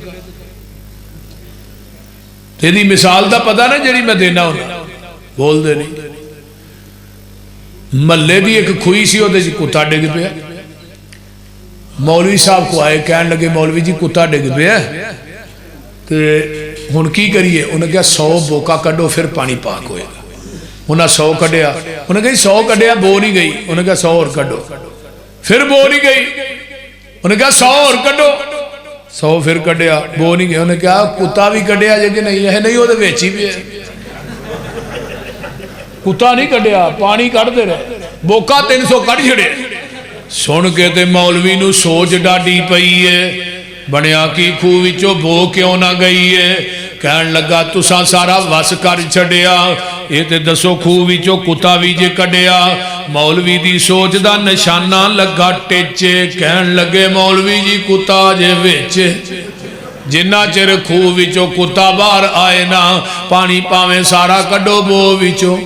تیری مثال دا پتا نا جڑی میں دینا ہونا بول دے نہیں ملے دی ایک کھوئی سی ہوتے جی کتا ڈگ پیا مولوی صاحب کو آئے کہنے لگے مولوی جی کتا ڈگ پیا کہ ہن کی کریے انہیں کہا 100 بوکا کڈو پھر پانی پاک ہوئے گا انہیں 100 کڈیا انہیں کہا 100 کڈیا بو نہیں گئی انہیں کہا 100 اور کڈو پھر بو نہیں گئی انہیں کہا 100 اور کڈو 100 پھر کڈیا بو نہیں گئی انہیں کہا کتا بھی کڈیا جے کہ نہیں ہے نہیں وہ تو ویچی بھی ہے کتا نہیں کڈیا پانی کٹ دے رہے بوکا 300 کٹ چھڑے سن کے تے مولوی نو سوچ ڈاڈی پئی ہے بنیا کی خوہ وچوں بو کیوں نہ گئی ہے کہن لگا تساں سارا وس کر چھڑیا یہ تے دسو خوہ وچوں کتا بھی جے کڈیا مولوی دی سوچ دا نشانہ لگا ٹیچے کہن لگے مولوی جی کتا جے ویچے جنہ چر خوہ وچوں کتا باہر آئے نا پانی پاویں سارا کڈو بو وچوں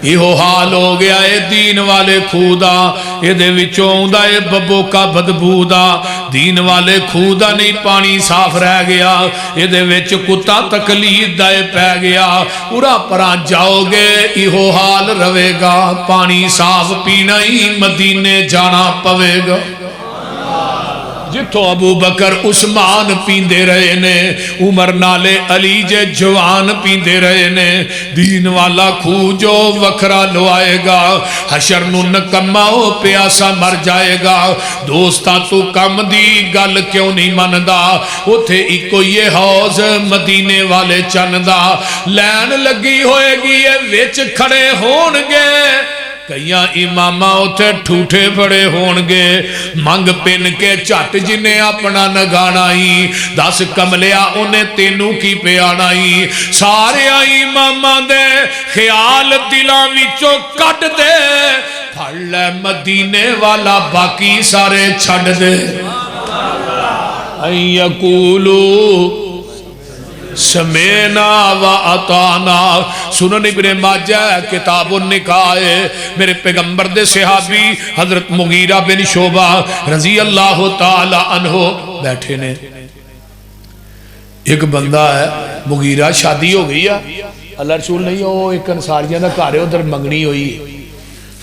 یہ حال ہو گیا اے دین والے خودا یہ دے وچوں اوندا اے ببو کا بدبودا دین والے خودا نہیں پانی صاف رہ گیا یہ دے وچ کتا تکلید دائے پہ گیا پورا پران جاؤ گے یہ حال روے گا پانی صاف پینا ہی مدینے جانا پوے گا جتوں ابو بکر عثمان پیندے رہے نے عمر نالے علی جے جوان پیندے رہے نے دین والا خوہ جو وکھرا لوائے گا حشر نو نکمہ ہو پیاسا مر جائے گا دوستا تو کم دی گل کیوں نہیں مندہ اتھے ایکو یہ حوض مدینے والے چندہ لین لگی ہوئے گی یہ وچ کھڑے ہونگے کئیاں امامہ اتھے ٹھوٹے پڑے ہونگے منگ پن کے چٹ جنہیں اپنا نگانائی 10 کملیا انہیں تینوں کی پیانائی سارے امامہ دے خیال دلان وچوں کٹ دے پھڑ لے مدینے والا باقی سارے چھڑ دے این یقولو سمینا و اطانا سنن ابن ماجہ کتاب النکاح میرے پیغمبر دے صحابی حضرت مغیرہ بن شعبہ رضی اللہ تعالی عنہ بیٹھے نے ایک بندہ ہے مغیرہ شادی ہو گئی ہے اللہ رسول نہیں ہو ایک انصاریہ دا کارے ادھر منگنی ہوئی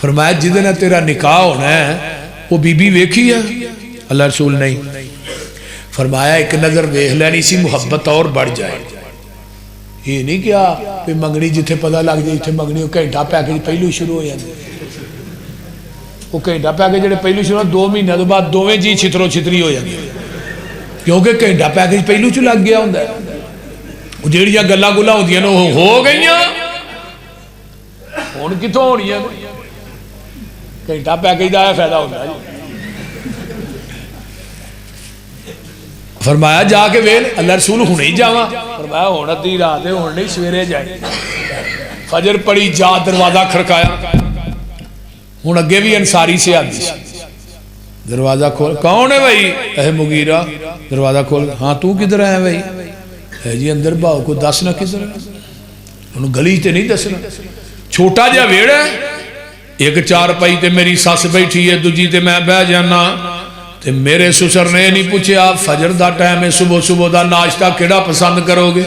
فرمایا جدن تیرا نکاح ہونا ہے وہ بی بی ویکھی ہے اللہ رسول نہیں فرمایا ایک نظر ویکھ لینی سی محبت اور بڑھ جائے یہ نہیں کیا کہ منگنی جتھے پتہ لگ جائے جتھے منگنی وہ گھنٹہ پیکج پہلو شروع ہو جاتے وہ گھنٹہ پیکج جڑے پہلو شروع 2 مہینے بعد دوویں جی چھترو چھتری ہو جاتی کیونکہ گھنٹہ پیکج پہلو چ لگ گیا ہوندا ہے وہ جڑیاں گلاں گلاں ہوندیاں نے ہو گئیاں ہن کتھوں ہونیاں گھنٹہ پیکج دا فائدہ ہوندا ہے فرمایا جا کے ویل اللہ رسول ہوں نہیں جاواں فرمایا ہون ادھی رات ہے ہون نہیں سویرے جائے فجر پڑی جا دروازہ کھڑکایا ہوں اگے بھی انصاری سے آدھی دروازہ کھول کون ہے بھائی اے مغیرہ دروازہ کھول ہاں تو کدھر ہے بھائی ہے جی اندر باؤ کو دس نہ کدھر ہے انہوں گلی تے نہیں دسنا چھوٹا جا ویڑ ہے ایک 4 پائی تے میری ساس بیٹھی ہے دوجی تے میں بہ جانا تے میرے سسر نے نہیں پوچھے آپ فجر دا ٹائم ہے صبح صبح دا ناشتہ کیڑا پسند کرو گے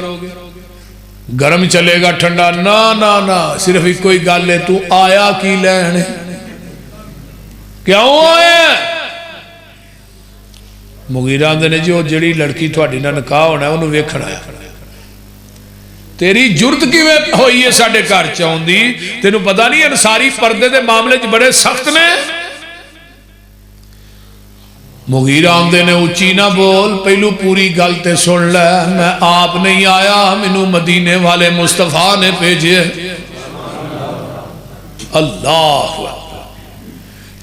گرم چلے گا ٹھنڈا نا نا نا صرف ایک کوئی گل ہے تو آیا کی لینے کیوں آیا مغیرہ آندے نے جو جڑی لڑکی تھوڑی نہ نکاح ہونا ہے انہوں ویکھن آیا تیری جرت کی ہوئی ہے ساڑھے گھر چاہوں دی تینوں پتہ نہیں انصاری پردے دے معاملے بڑے سخت نے مغیرہ آمدے نے اچھی نہ بول پہلو پوری گلتے سن لے میں آپ نہیں آیا منو مدینے والے مصطفیٰ نے بھیجے اللہ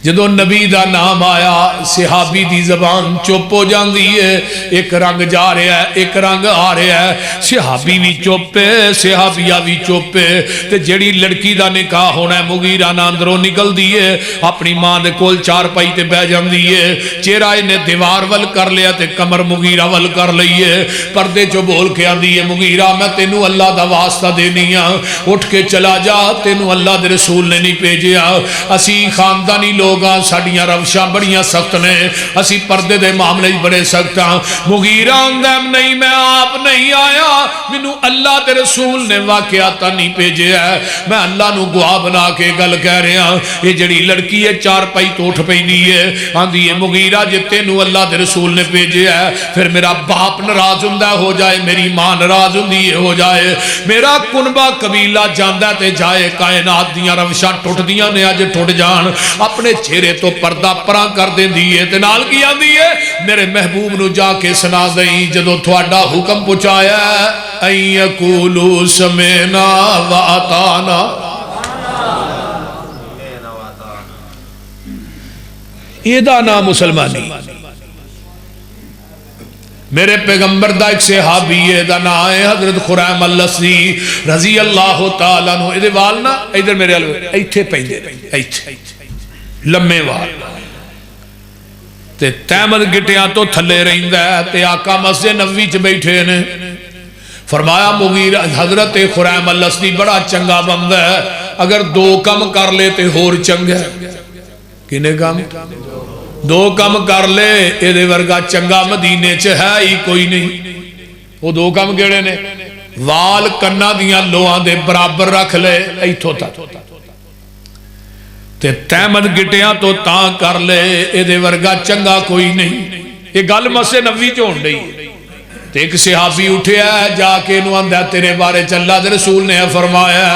جدو نبی دا نام آیا صحابی دی زبان چپ ہو جاندی ہے ایک رنگ جا رہا ہے ایک رنگ آ رہا ہے صحابی بھی چپ ہے صحابیہ بھی چپ ہے تے جڑی لڑکی دا نکاح ہونا ہے مغیرہ نہ اندروں نکل دیئے اپنی ماں دے کول 4 پائی تے بہ جاندی ہے چہرہ نے دیوار ول کر لیا تے کمر مغیرہ ول کر لئیے پردے جو بول کے آندی ہے مغیرہ میں تینوں اللہ دا واسطہ دینی ہاں اٹھ کے چلا جا تینوں اللہ دے رسول نے نہیں بھیجیا اسی خاندانی لوگ ساڑیاں روشاں بڑیاں سخت نے اسی پردے دے معاملے بڑے سخت ہیں مغیرہ اندیم نہیں میں آپ نہیں آیا منو اللہ دے رسول نے واقعاتا نہیں بھیجے ہے میں اللہ نو گواہ بنا کے گل کہہ رہے ہیں یہ جڑی لڑکی ہے 4 پائی تو اٹھ پئی نہیں ہے آندھی ہے مغیرہ جتے نو اللہ دے رسول نے بھیجے ہے پھر میرا باپ ناراض ہوندا ہو جائے میری ماں ناراض ہوندی ہو جائے میرا کنبہ قبیلہ جاندا تے جائے کائنات دیاں روشاں ٹوٹ دیاں نے اج ٹوٹ جان اپنے چہرے تو پردہ پراں کر دیں دیئے تنال کیا دیئے میرے محبوب نو جا کے سنا دیں جدو تھوڑا حکم پچھایا ہے این یقولو سمینا و اطانا یہ نام مسلمانی. میرے پیغمبر دا ایک صحابی ہے دا نام ہے حضرت خریم الاسدی رضی اللہ تعالیٰ عنہ. یہ وال نا ادھر میرے ایتھے پیندے ایتھے لمے وال تے تحمد گٹیاں تو تھلے رہندا ہے تے آقا مسجد نبوی چ بیٹھے نے. فرمایا مغیر حضرت خریم الاسدی بڑا چنگا بندہ ہے, اگر 2 کم کر لے تے ہور چنگا ہے. کنے کام؟ 2 کم کر لے, یہ ورگا چنگا مدینے چ ہے ہی کوئی نہیں. وہ 2 کم کیڑے نے؟ وال کنا دیاں لوہاں دے برابر رکھ لے ایتھوں تک تے تحمد گٹیاں تو تاں کر لے, یہ ورگا چنگا کوئی نہیں. یہ گل مسجد نبوی چ ہون ڈئی. تے ایک صحابی اٹھیا ہے جا کے انہوں آندا تیرے بارے چ اللہ دے رسول نے فرمایا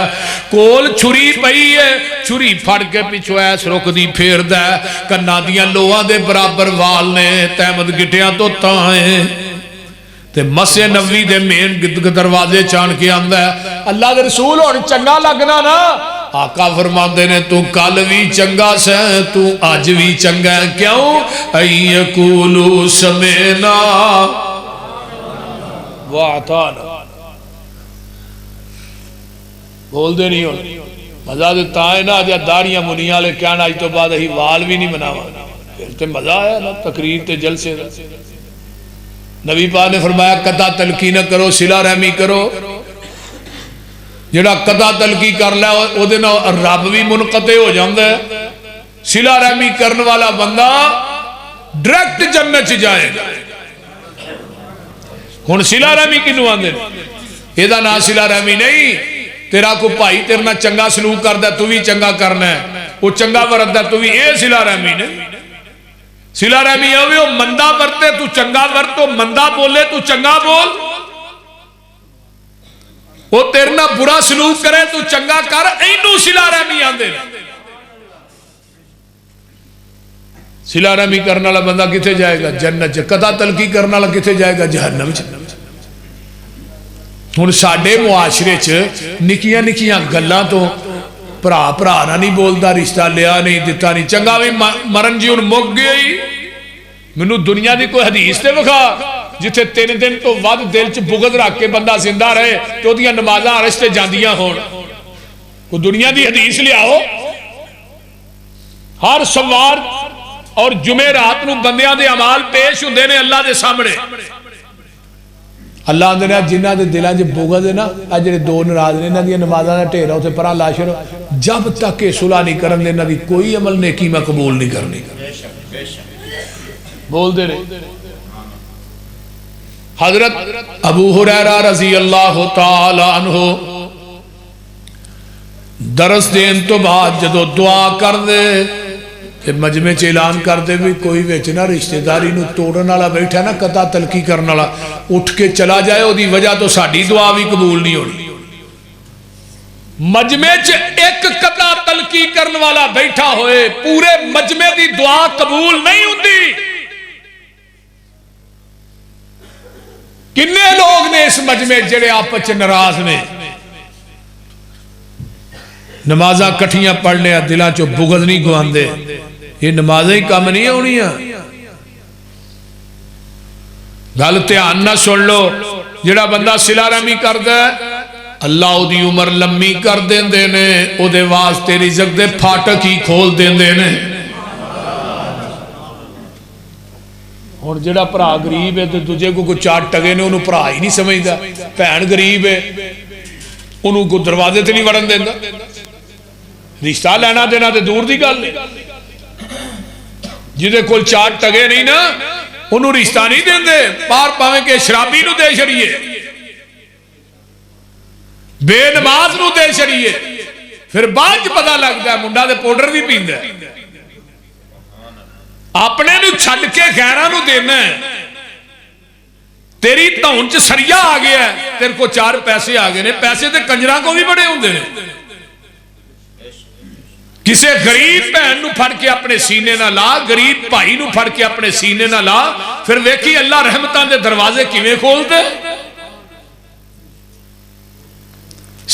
کول چھری پئی ہے, چھری پھڑ کے پیچھے ایس رک دی پھیردا ہے, کنا دیاں لوہاں دے برابر وال نے, تحمد گٹیاں تو تاں ہیں. تے مسجد نبوی دے مین دروازے چان کے آندا ہے اللہ دے رسول ہن چنگا لگنا نا. آقا فرماندے نے تو کل بھی چنگا سے تو اج بھی چنگا ہے. کیوں؟ ایقولو سمینا وَعَطَانَا. بول دے نہیں ہو مزہ دیتا ہے نا جا داڑیاں منیاں لے کیا نا, آج تو بعد ہی وال بھی نہیں بناوا. پھر تے مزہ آیا نا تقریر تے جلسے. نبی پاک نے فرمایا قطع تلقی نہ کرو, صلہ رحمی کرو. جڑا قطع تلقی کر لے او دے نال رب بھی منقطع ہو جاندا ہے. صلہ رحمی کرنے والا بندہ ڈائریکٹ جنت چ جائے گا. ہن صلہ رحمی کینوں آندے نے؟ یہ نام صلہ رحمی نہیں. تیرا کو بھائی تیرے نال چنگا سلوک کردا تو بھی چنگا کرنا ہے, وہ چنگا ورتدا تو بھی, یہ صلہ رحمی نے. صلہ رحمی ہوے وہ مندا ورتے تو چنگا ورت, تو مندا بولے تو چنگا بول. وہ تیرے نال برا سلوک کرے تو چنگا کر, اینوں صلہ رحمی آندے نے. صلہ رحمی کرنے والا بندہ کتے جائے گا؟ جنت. قطع تلقی کرنے والا کتے جائے گا؟ جہنم. ہن ساڈے معاشرے چ نکیاں نکیاں گلاں تو بھرا نہ نہیں بولدا, رشتہ لیا نہیں دتا نہیں, چنگا بھی مرن جی ہن مک گئی. مینوں دنیا دی کوئی حدیث تے وکھا جتھے 3 دن تو ود دل چ بغض رکھ کے بندہ زندہ رہے تے اودیاں نمازاں عرش تے جاندیاں ہون. کوئی دنیا دی حدیث لیاؤ. ہر سوار اور جمعرات نو بندیاں دے اعمال پیش ہوندے نے اللہ دے سامنے. اللہ آندے نے جنہاں دے دلاں وچ بغض ہے نا, اے جڑے 2 ناراض نے, انہاں دی نمازاں دا ڈھیر اوتے پرا لا چھڑو. جب تک کہ صلح نہیں کرن دے انہاں دی کوئی عمل نیکی میں قبول نہیں کرنی. بول دے رہے. حضرت ابو ہریرہ رضی اللہ تعالی عنہ درس دین تو بعد جدو دعا کر دے تے مجمع چ اعلان کر دے بھی کوئی وچ نہ رشتہ داری نو توڑن والا بیٹھا نا, قطع تلقی کرن والا, اٹھ کے چلا جائے, او دی وجہ تو ساڈی دعا بھی قبول نہیں ہونی. مجمع چ ایک قطع تلقی کرن والا بیٹھا ہوئے, پورے مجمع دی دعا قبول نہیں ہوندی. کنے لوگ نے اس مجمع جڑے آپس چ ناراض نے, نمازاں کٹھیاں پڑھ لیا, دلاں چو بغض نہیں گواندے. یہ نمازیں ہی کم نہیں ہونیاں. گل دھیان نہ سن لو. جڑا بندہ صلہ رحمی کردا ہے اللہ او دی عمر لمبی کر دیندے نے, او دے واسطے رزق دے پھاٹک ہی کھول دیندے نے. اور جڑا بھرا غریب ہے تے دوجے کو 4 ٹگے نے, انہوں بھرا ہی نہیں سمجھدا. بہن غریب ہے, انہوں کو دروازے تے نہیں وڑن دیندا. رشتہ لینا دینا تے دور دی گل ہے. جدے کول 4 ٹگے نہیں نا, انہوں رشتہ نہیں دیندے. پار پاویں کہ شرابی نو دے چھڑیے, بے نماز نو دے چھڑیے, پھر بعد پتہ لگتا ہے منڈا دے پاؤڈر بھی پیندا ہے. اپنے نو چھڈ کے غیراں نو دینا ہے. تیری دھون چ سریا آ گیا ہے, تیرے کو 4 پیسے آ گئے نے. پیسے تے کنجراں کو بھی بڑے ہوندے نے. کسے غریب بہن نو پھڑ کے اپنے سینے نہ لا, غریب بھائی نو پھڑ کے اپنے سینے نہ لا, پھر ویکھی اللہ رحمتاں دے دروازے کیویں کھول دے.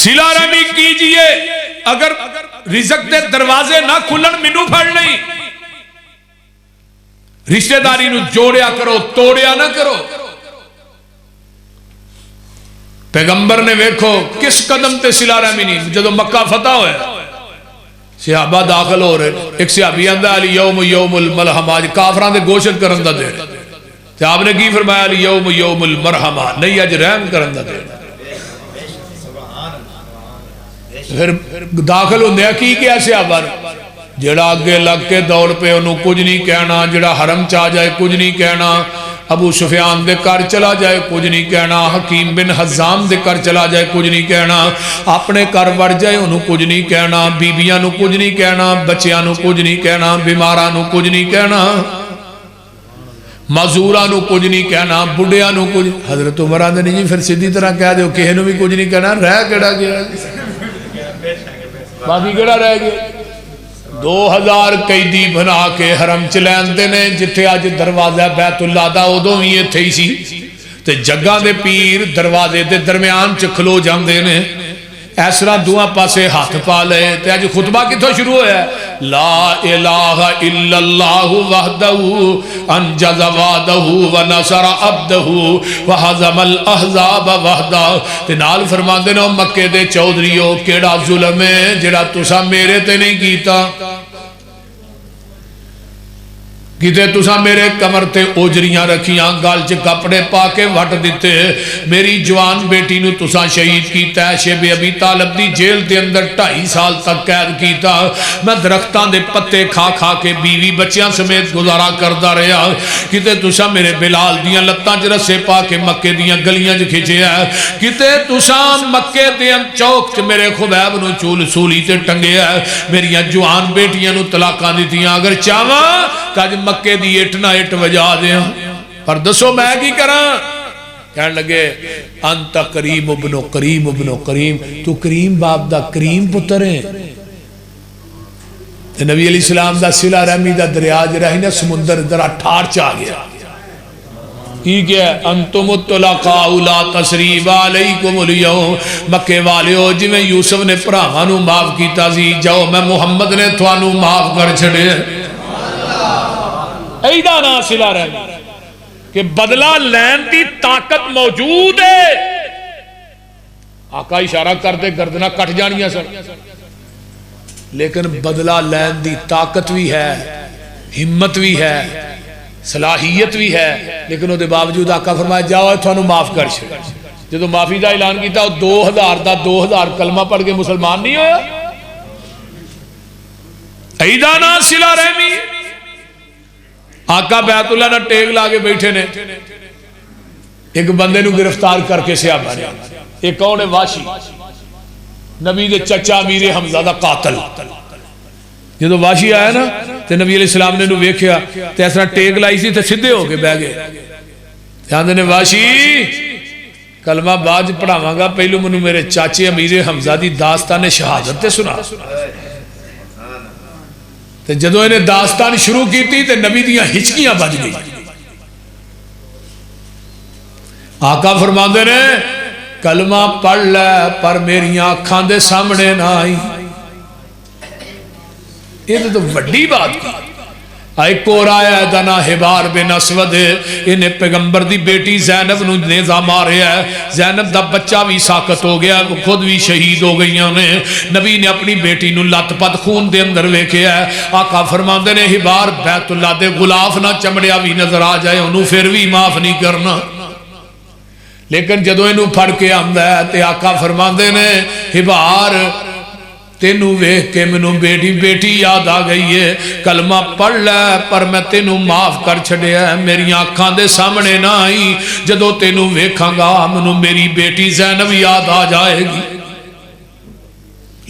صلہ رحمی کیجئے. اگر رزق دے دروازے نہ کھلن مینوں پھڑ نہیں, رشتہ داری نو جوڑیا کرو، توڑیا نہ کرو۔ پیغمبر نے ویکھو کس قدم تے صلہ رحمی نہیں، جدو مکہ فتح ہویا صحابہ داخل ہو رہے، ایک صحابی آندہ علی یوم یوم الملحمہ، آج کافران دے گوشت کرن دا دے تو آپ نے کی فرمایا علی یوم یوم المرحمہ، نہیں اج رحم کرن دا دے۔ پھر داخل ہوندے کی کیا صحابہ جڑا آگے لگ کے دوڑ پہ انہوں کچھ نہیں کہنا، جڑا حرم چاہ جائے کچھ نہیں کہنا، ابو سفیان دے کر چلا جائے کچھ نہیں کہنا، حکیم بن حزام دے کر چلا جائے کچھ نہیں کہنا، اپنے کر وڑ جائے انہوں کچھ نہیں کہنا، بیبیاں نو کچھ نہیں کہنا، بچیاں نو کچھ نہیں کہنا، بیماراں نو کچھ نہیں کہنا، معذوراں نو کچھ نہیں کہنا، بڑھیاں نو کچھ۔ حضرت عمر آندے نہیں جی پھر سیدھی طرح کہہ دیو کہے نو بھی کچھ نہیں کہنا، رہ کیڑا گیا باقی کیڑا رہ گیا۔ 2000 قیدی بنا کے حرم چلیندے نے، جتھے آج دروازہ بیت اللہ دا ادوں بھی ایتھے ہی سی تے جگہ دے پیر دروازے دے درمیان چ کھلو جاندے نے، اس طرح دعا پاسے ہاتھ پا لے۔ تے اج خطبہ کتھوں شروع ہویا ہے؟ لا الہ الا اللہ وحدہ انجز وعدہ ونصر عبدہ وہزم الاحزاب وحدہ۔ تے نال فرماندے نے مکے دے چودھریو کیڑا ظلم ہے جڑا تساں میرے تے نہیں کیتا، کتے تساں میرے کمر تے اوجریاں رکھیاں، گال چ کپڑے پا کے وٹ دیتے، میری جوان بیٹی نو تساں شہید کیتا ہے، شیب ابی طالب دی جیل دے اندر 2.5 سال تک قید کیتا، میں درختاں دے پتے کھا کھا کے بیوی بچیاں سمیت گزارا کردا رہیا، کتے تساں میرے بلال دیاں لتاں چ رسے پا کے مکے دیاں گلیاں چ کھچے ہے، کتے تساں مکے دے چوک چ میرے خبیب نو چول سولی تے ٹنگے ہے، میریاں جوان بیٹیاں نو طلاقاں دتیاں، اگر چاہواں تاج مکے دی اٹ نہ اٹ وجا دیا، پر دسو میں کی کراں؟ کہنے لگے انت کریم ابن کریم ابن کریم، تو کریم باپ دا کریم پتر ہے۔ نبی علیہ السلام دا صلہ رحمی دا دریا جڑا ہے نا سمندر درا ٹھار چا گیا، کی کیا انتم الطلقاء لا تسریب علیکم اليوم، مکے والیو جی میں یوسف نے بھراواں نو معاف کیتا سی، جاؤ میں محمد نے تھانوں معاف کر چھڑے۔ ایدہ نا صلہ رحمی کہ بدلہ لین دی طاقت موجود ہے۔ آقا اشارہ کرتے گردنہ کٹ جانیاں سر، لیکن بدلہ لین دی طاقت بھی ہے، ہمت بھی ہے، صلاحیت بھی ہے، لیکن وہ دے باوجود آقا فرمایا جاؤ تھانوں معاف کر چھے۔ جدو معافی دا اعلان کیتا 2000 کلمہ پڑھ کے مسلمان نہیں ہویا۔ ایدہ نا صلہ رحمی، آقا بیت اللہ نہ ٹیک لاگے بیٹھے نے، ایک بندے نو گرفتار کر کے صحابہ نے، ایک کون ہے واشی، نبی دے چچا امیر حمزہ دا قاتل۔ جدو واشی آیا نا تے نبی علیہ السلام نے نو ویکھیا تے اس طرح ٹیک لائی سی تے سدھے ہو کے بہ گئے، آندے نے واشی کلمہ بعد پڑھاواں گا، پہلو منو میرے چاچے امیر حمزہ دی داستان شہادت تے سنا۔ تے جدو انہیں داستان شروع کی تھی تے نبی دیاں ہچکیاں بج گئی۔ آقا فرماندے نے کلمہ پڑھ لے پر میری آنکھاں دے سامنے نہ آئی، یہ تو وڈی بات کی۔ ایک اور آیا دنا حبار بن اسود، انہیں پیغمبر دی بیٹی زینب نو نیزہ مارے ہے، زینب دا بچہ بھی ساکت ہو گیا، خود بھی شہید ہو گئی نے، نبی نے اپنی بیٹی نو لت پت خون دے اندر ویکھے ہے۔ آقا فرماندے نے حبار بیت اللہ دے غلاف نہ چمڑیا بھی نظر آ جائے انہوں پھر بھی معاف نہیں کرنا، لیکن جدو انہوں پھڑ کے آمدہ ہے تے آقا فرماندے نے حبار تینوں ویکھ کے منوں بیٹی یاد آ گئی ہے، کلمہ پڑھ لے پر میں تینوں معاف کر چھڑیا ہے، میری آنکھاں دے سامنے نہ آئی، جدو تینوں ویکھاں گا منوں میری بیٹی زینب یاد آ جائے گی۔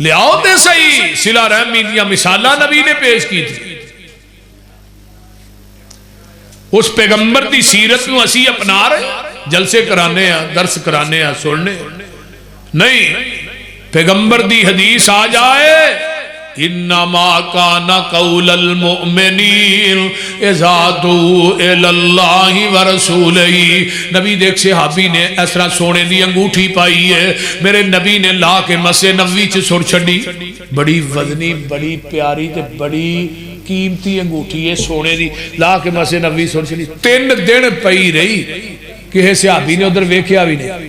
لے آؤ تے صحیح صلہ رحمی دیا مثالہ نبی نے پیش کی تھی، اس پیغمبر دی سیرت نو اسی اپنا رہے، جلسے کرانے ہیں، درس کرانے ہیں، سننے نہیں، پیغمبر دی حدیث آ جائے انما کان قول المؤمنین اذا دعوا الی اللہ ورسولہ، نبی دیکھ صحابی نے اس طرح سونے دی انگوٹھی پائی ہے، میرے نبی نے لا کے مسجد نبوی چ سر چھڑی، بڑی وزنی بڑی پیاری تے بڑی قیمتی انگوٹھی یہ سونے دی لا کے مسجد نبوی سن چلی 3 دن پئی رہی کہ صحابی نے ادھر ویکھیا بھی نہیں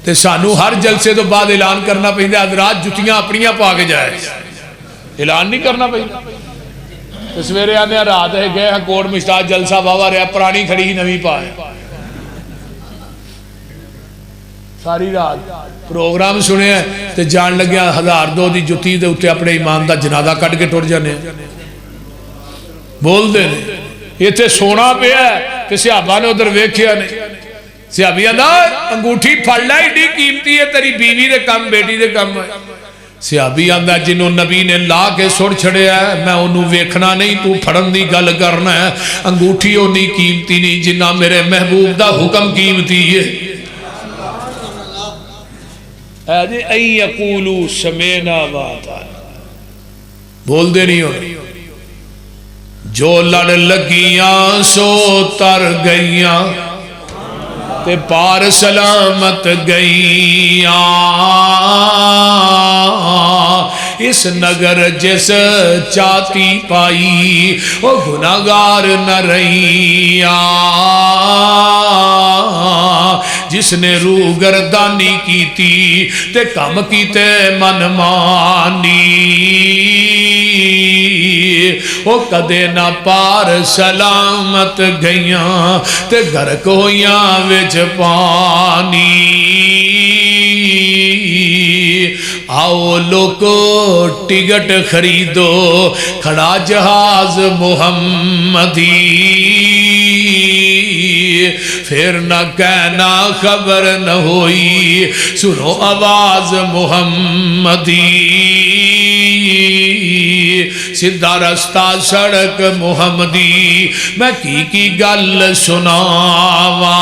تے سانو ہر جلسے تو بعد اعلان کرنا پہندا حضرات جتیاں اپنیاں پا کے جائے اعلان نہیں کرنا پہندا تے سویرے آنے رات ہے گئے کوٹ مشتاق جلسہ واوا رہا پرانی کھڑی نویں پائے ساری رات پروگرام سنے ہیں تے جان لگیا 1002 دی جتی دے اتے اپنے امام دا جنازہ کٹ کے ٹر جانے بول دے یہ تے سونا پہ ہے تے صحابہ نے ادھر ویکھیا نہیں صحابی آندا انگوٹھی پھڑ لے ایڈی قیمتی ہے تیری بیوی دے کم بیٹی دے کم ہے صحابی آندا جنہوں نبی نے لا کے سڑ چھڑیا ہے میں انہوں ویکھنا نہیں تو پھڑن دی گل کرنا ہے انگوٹھی ہونی قیمتی نہیں جنہ میرے محبوب دا حکم قیمتی ہے ایجے این یقولو سمینا واتانا بول دے نہیں ہو جو لڑ لگیاں سو تر گئیاں تے پار سلامت گئیاں اس نگر جس چاہتی پائی وہ گناہگار نہ رہیاں جس نے روح گردانی کی تھی تے کم کیتے من مانی وہ کدے نہ پار سلامت گئیاں تے گھرک ہویاں وچ پانی آؤ لوگو ٹکٹ خریدو کھڑا جہاز محمدی پھر نہ کہنا خبر نہ ہوئی سنو آواز محمدی سیدھا رستہ سڑک محمدی میں کی گل سناواں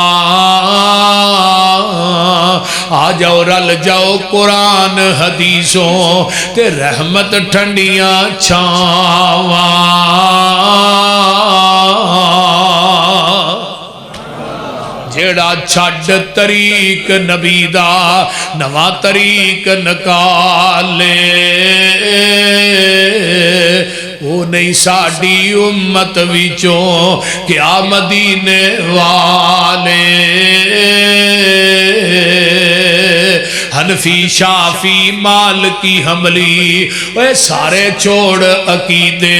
آ جاؤ رل جاؤ قرآن حدیثوں تے رحمت ٹھنڈیاں چھاواں جیڑا چھڑ طریق نبی دا نواں طریق نکالے وہ نہیں ساڑی امت وچوں کیا مدینے والے حنفی شافی مالکی حملی وہ سارے چھوڑ عقیدے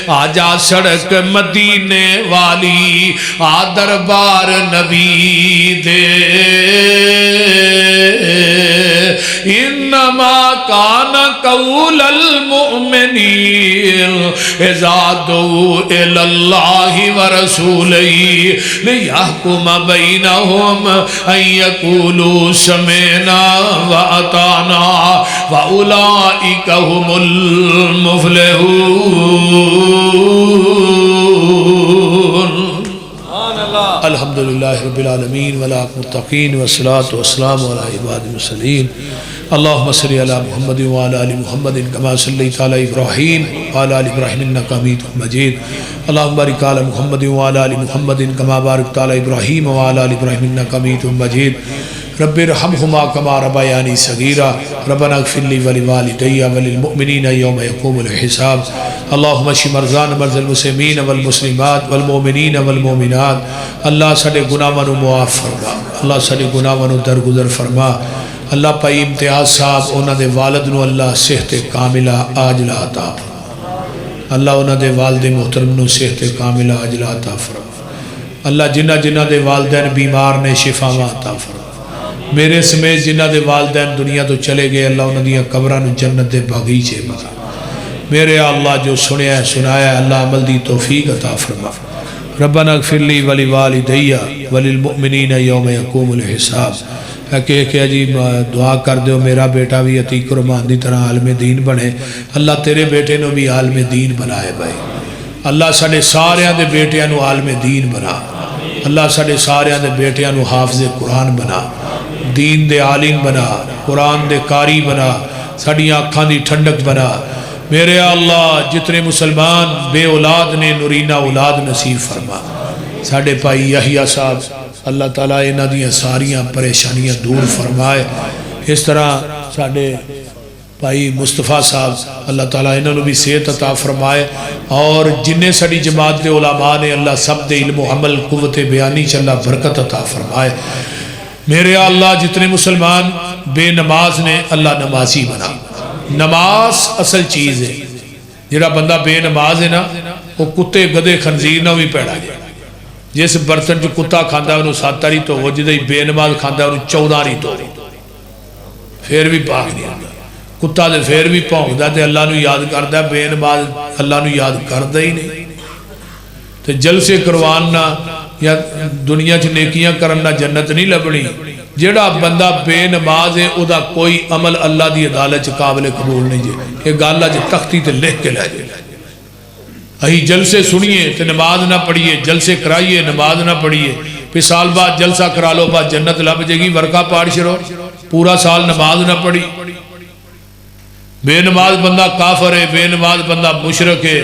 آجا سڑک مدینے والی آ دربار نبی دے انما کان قول المؤمنین اذا دعوا الی اللہ ورسولہ لیحکم بینہم ان یقولوا سمعنا واطعنا واولئک هم المفلحون الحمدللہ رب العالمین والمتقین والصلاة والسلام علی عباد المرسلین اللہم صلی علی محمد وعلی آل محمد کما صلیت علی ابراہیم وعلی آل ابراہیم انکا حمید مجید اللہم بارک علی محمد وعلی آل محمد کما بارکت علی ابراہیم وعلی آل ابراہیم انکا حمید مجید رب ارحمہما کما ربیانی صغیرا ربنا اغفر لی ولوالدی وللمؤمنین یوم یقوم الحساب اللہم اشف مرضانا مرضى المسلمین والمسلمات والمؤمنین والمؤمنات اللہ سارے گناہاں نو معاف فرما اللہ سارے گناہاں نو درگزر فرما اللہ پائی امتیاز صاحب انہاں دے والد نو اللہ صحت کاملہ عاجلہ عطا فرما اللہ انہاں دے والد محترم نو صحت کاملہ عاجلہ عطا فرما اللہ جنہ دے والدین بیمار نے شفا عطا فرما میرے سمیت جنہ دے والدین دنیا تو چلے گئے اللہ انہاں دیاں قبراں نو جنت دے باغیچے بنا میرے اللہ جو سنیا ہے سنایا ہے اللہ عمل دی توفیق عطا فرما ربنا اغفر لی ولوالدی وللمؤمنین یوم یقوم الحساب کہ جی دعا کر دیو میرا بیٹا بھی عتیق رحمان دی طرح عالم دین بنے اللہ تیرے بیٹے نو بھی عالم دین بنائے بھائی اللہ ساڑے ساریاں دے بیٹیاں نو عالم دین بنا اللہ ساڑے ساریاں دے بیٹیاں نو حافظ قرآن بنا دین دے عالم بنا قرآن دے قاری بنا ساڑیاں آنکھاں دی ٹھنڈک بنا میرے اللہ جتنے مسلمان بے اولاد نے نورینہ اولاد نصیب فرما ساڑے پائی یحییٰ صاحب اللہ تعالیٰ انہاں دیاں ساریاں پریشانیاں دور فرمائے اس طرح ساڑے بھائی مصطفیٰ صاحب اللہ تعالیٰ انہوں بھی صحت عطا فرمائے، اور جنہیں ساری جماعت دے علماء نے اللہ سب دے علم و عمل قوت بیانی چ اللہ برکت عطا فرمائے۔ میرے اللہ جتنے مسلمان بے نماز نے اللہ نمازی بنا۔ نماز اصل چیز ہے، جڑا بندہ بے نماز ہے نا وہ کتے گدے خنزیر نہ بھی پیڑا جائے۔ جس برتن جو کتا کھاندہ انہوں 7 واری تو ہو، جدہ بے نماز کھاندہ انہوں 14 واری تو ہو، پھر بھی پاک نہیں آتا۔ کتا دے پھر بھی پہنچتا تے اللہ نو یاد کردہ، بے نماز اللہ نو یاد کردہ ہی نہیں۔ تو جلسے کرواننا یا دنیا چ نیکیاں کرنا جنت نہیں لبنی۔ جڑا بندہ بے نماز ہے او دا کوئی عمل اللہ دی عدالت قابل قبول نہیں جے۔ یہ گل اج تختی تے لکھ کے لے جائے۔ اہی جلسے سنیے تے نماز نہ پڑھیے، جلسے کرائیے نماز نہ پڑھیے، پھر سال بعد جلسہ کرا لو بعد جنت لب جائے گی، ورقہ پاڑ شروع پورا سال نماز نہ پڑھی۔ بے نماز بندہ کافر ہے، بے نماز بندہ مشرک ہے،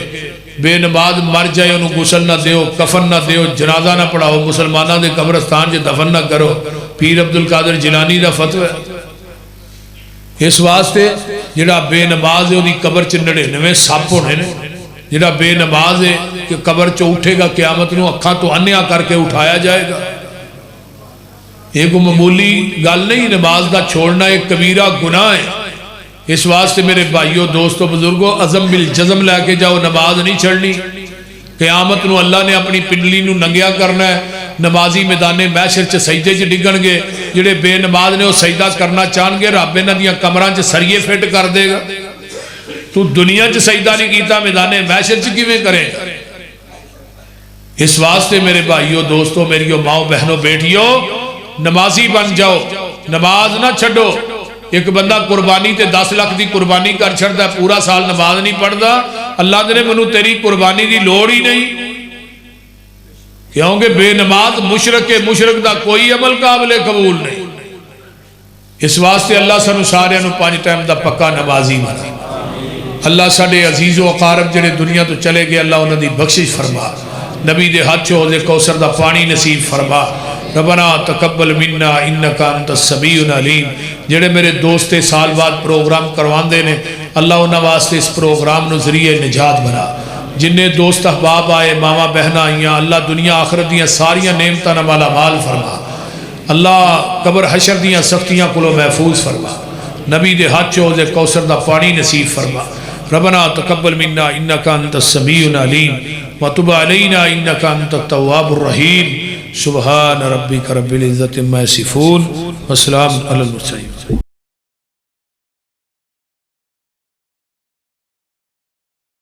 بے نماز مر جائے انہوں غسل نہ دیو، کفن نہ دیو، جنازہ نہ پڑھاؤ، مسلمانہ دے قبرستان جے دفن نہ کرو۔ پیر عبدالقادر جیلانی دا فتوی ہے۔ اس واسطے جڑا بے نماز ہے دی قبر چ 99 سپ ہونے نے۔ جڑا بے نماز ہے کہ قبر چ اٹھے گا قیامت نو اکھاں تو انیا کر کے اٹھایا جائے گا۔ ایک معمولی گل نہیں، نماز دا چھوڑنا ایک کبیرہ گناہ ہے۔ اس واسطے میرے بھائیوں دوستوں بزرگوں عزم بالجزم لے کے جاؤ، نماز نہیں چھڑنی۔ قیامت نو اللہ نے اپنی پنڈلی نو ننگیا کرنا ہے۔ نمازی میدان محشر چ سجدے چ ڈگن گے، جڑے بے نماز نے وہ سجدہ کرنا چاہن گے، رب انہاں دیاں کمراں چ سریے فٹ کر دے گا۔ تو دنیا چ سجدہ نہیں کیتا، میدان محشر چ کیویں کرے گا؟ اس واسطے میرے بھائیوں دوستوں میریوں ماؤں بہنوں بیٹیوں نمازی بن جاؤ، نماز نہ چھڈو۔ ایک بندہ قربانی تے 10 لاکھ دی قربانی کر چھڑتا ہے، پورا سال نماز نہیں پڑھتا، اللہ نے منو تیری قربانی دی لوڑ ہی نہیں، کیونکہ بے نماز مشرک ہے، مشرک دا کوئی عمل قابل قبول نہیں۔ اس واسطے اللہ سانو سارے نو 5 ٹائم دا پکا نمازی بنا۔ اللہ ساڈے عزیز و اقارب جڑے دنیا تو چلے گئے اللہ انہاں دی بخشش فرما، نبی دے ہاتھ چ حوض کوثر دا پانی نصیب فرما۔ ربنا تقبل منا انکا انت السمیع العلیم۔ جڑے میرے دوستے سال بعد پروگرام کروان دے نے اللہ انہاں واسطے اس پروگرام نو ذریعہ نجات بنا۔ جنہیں دوست احباب آئے، ماما بہنہ آئیاں، اللہ دنیا آخرت دیاں ساریاں نعمتاں نال مالا مال فرما۔ اللہ قبر حشر دیاں سختیاں کولو محفوظ فرما۔ نبی دے ہاتھ چ حوض کوثر دا پانی نصیب فرما۔ ربنا تقبل منا انکا انت السمیع العلیم وتب علینا انکا انت التواب الرحیم۔ سبحان ربک رب العزت عما یصفون وسلام علی المرسلین۔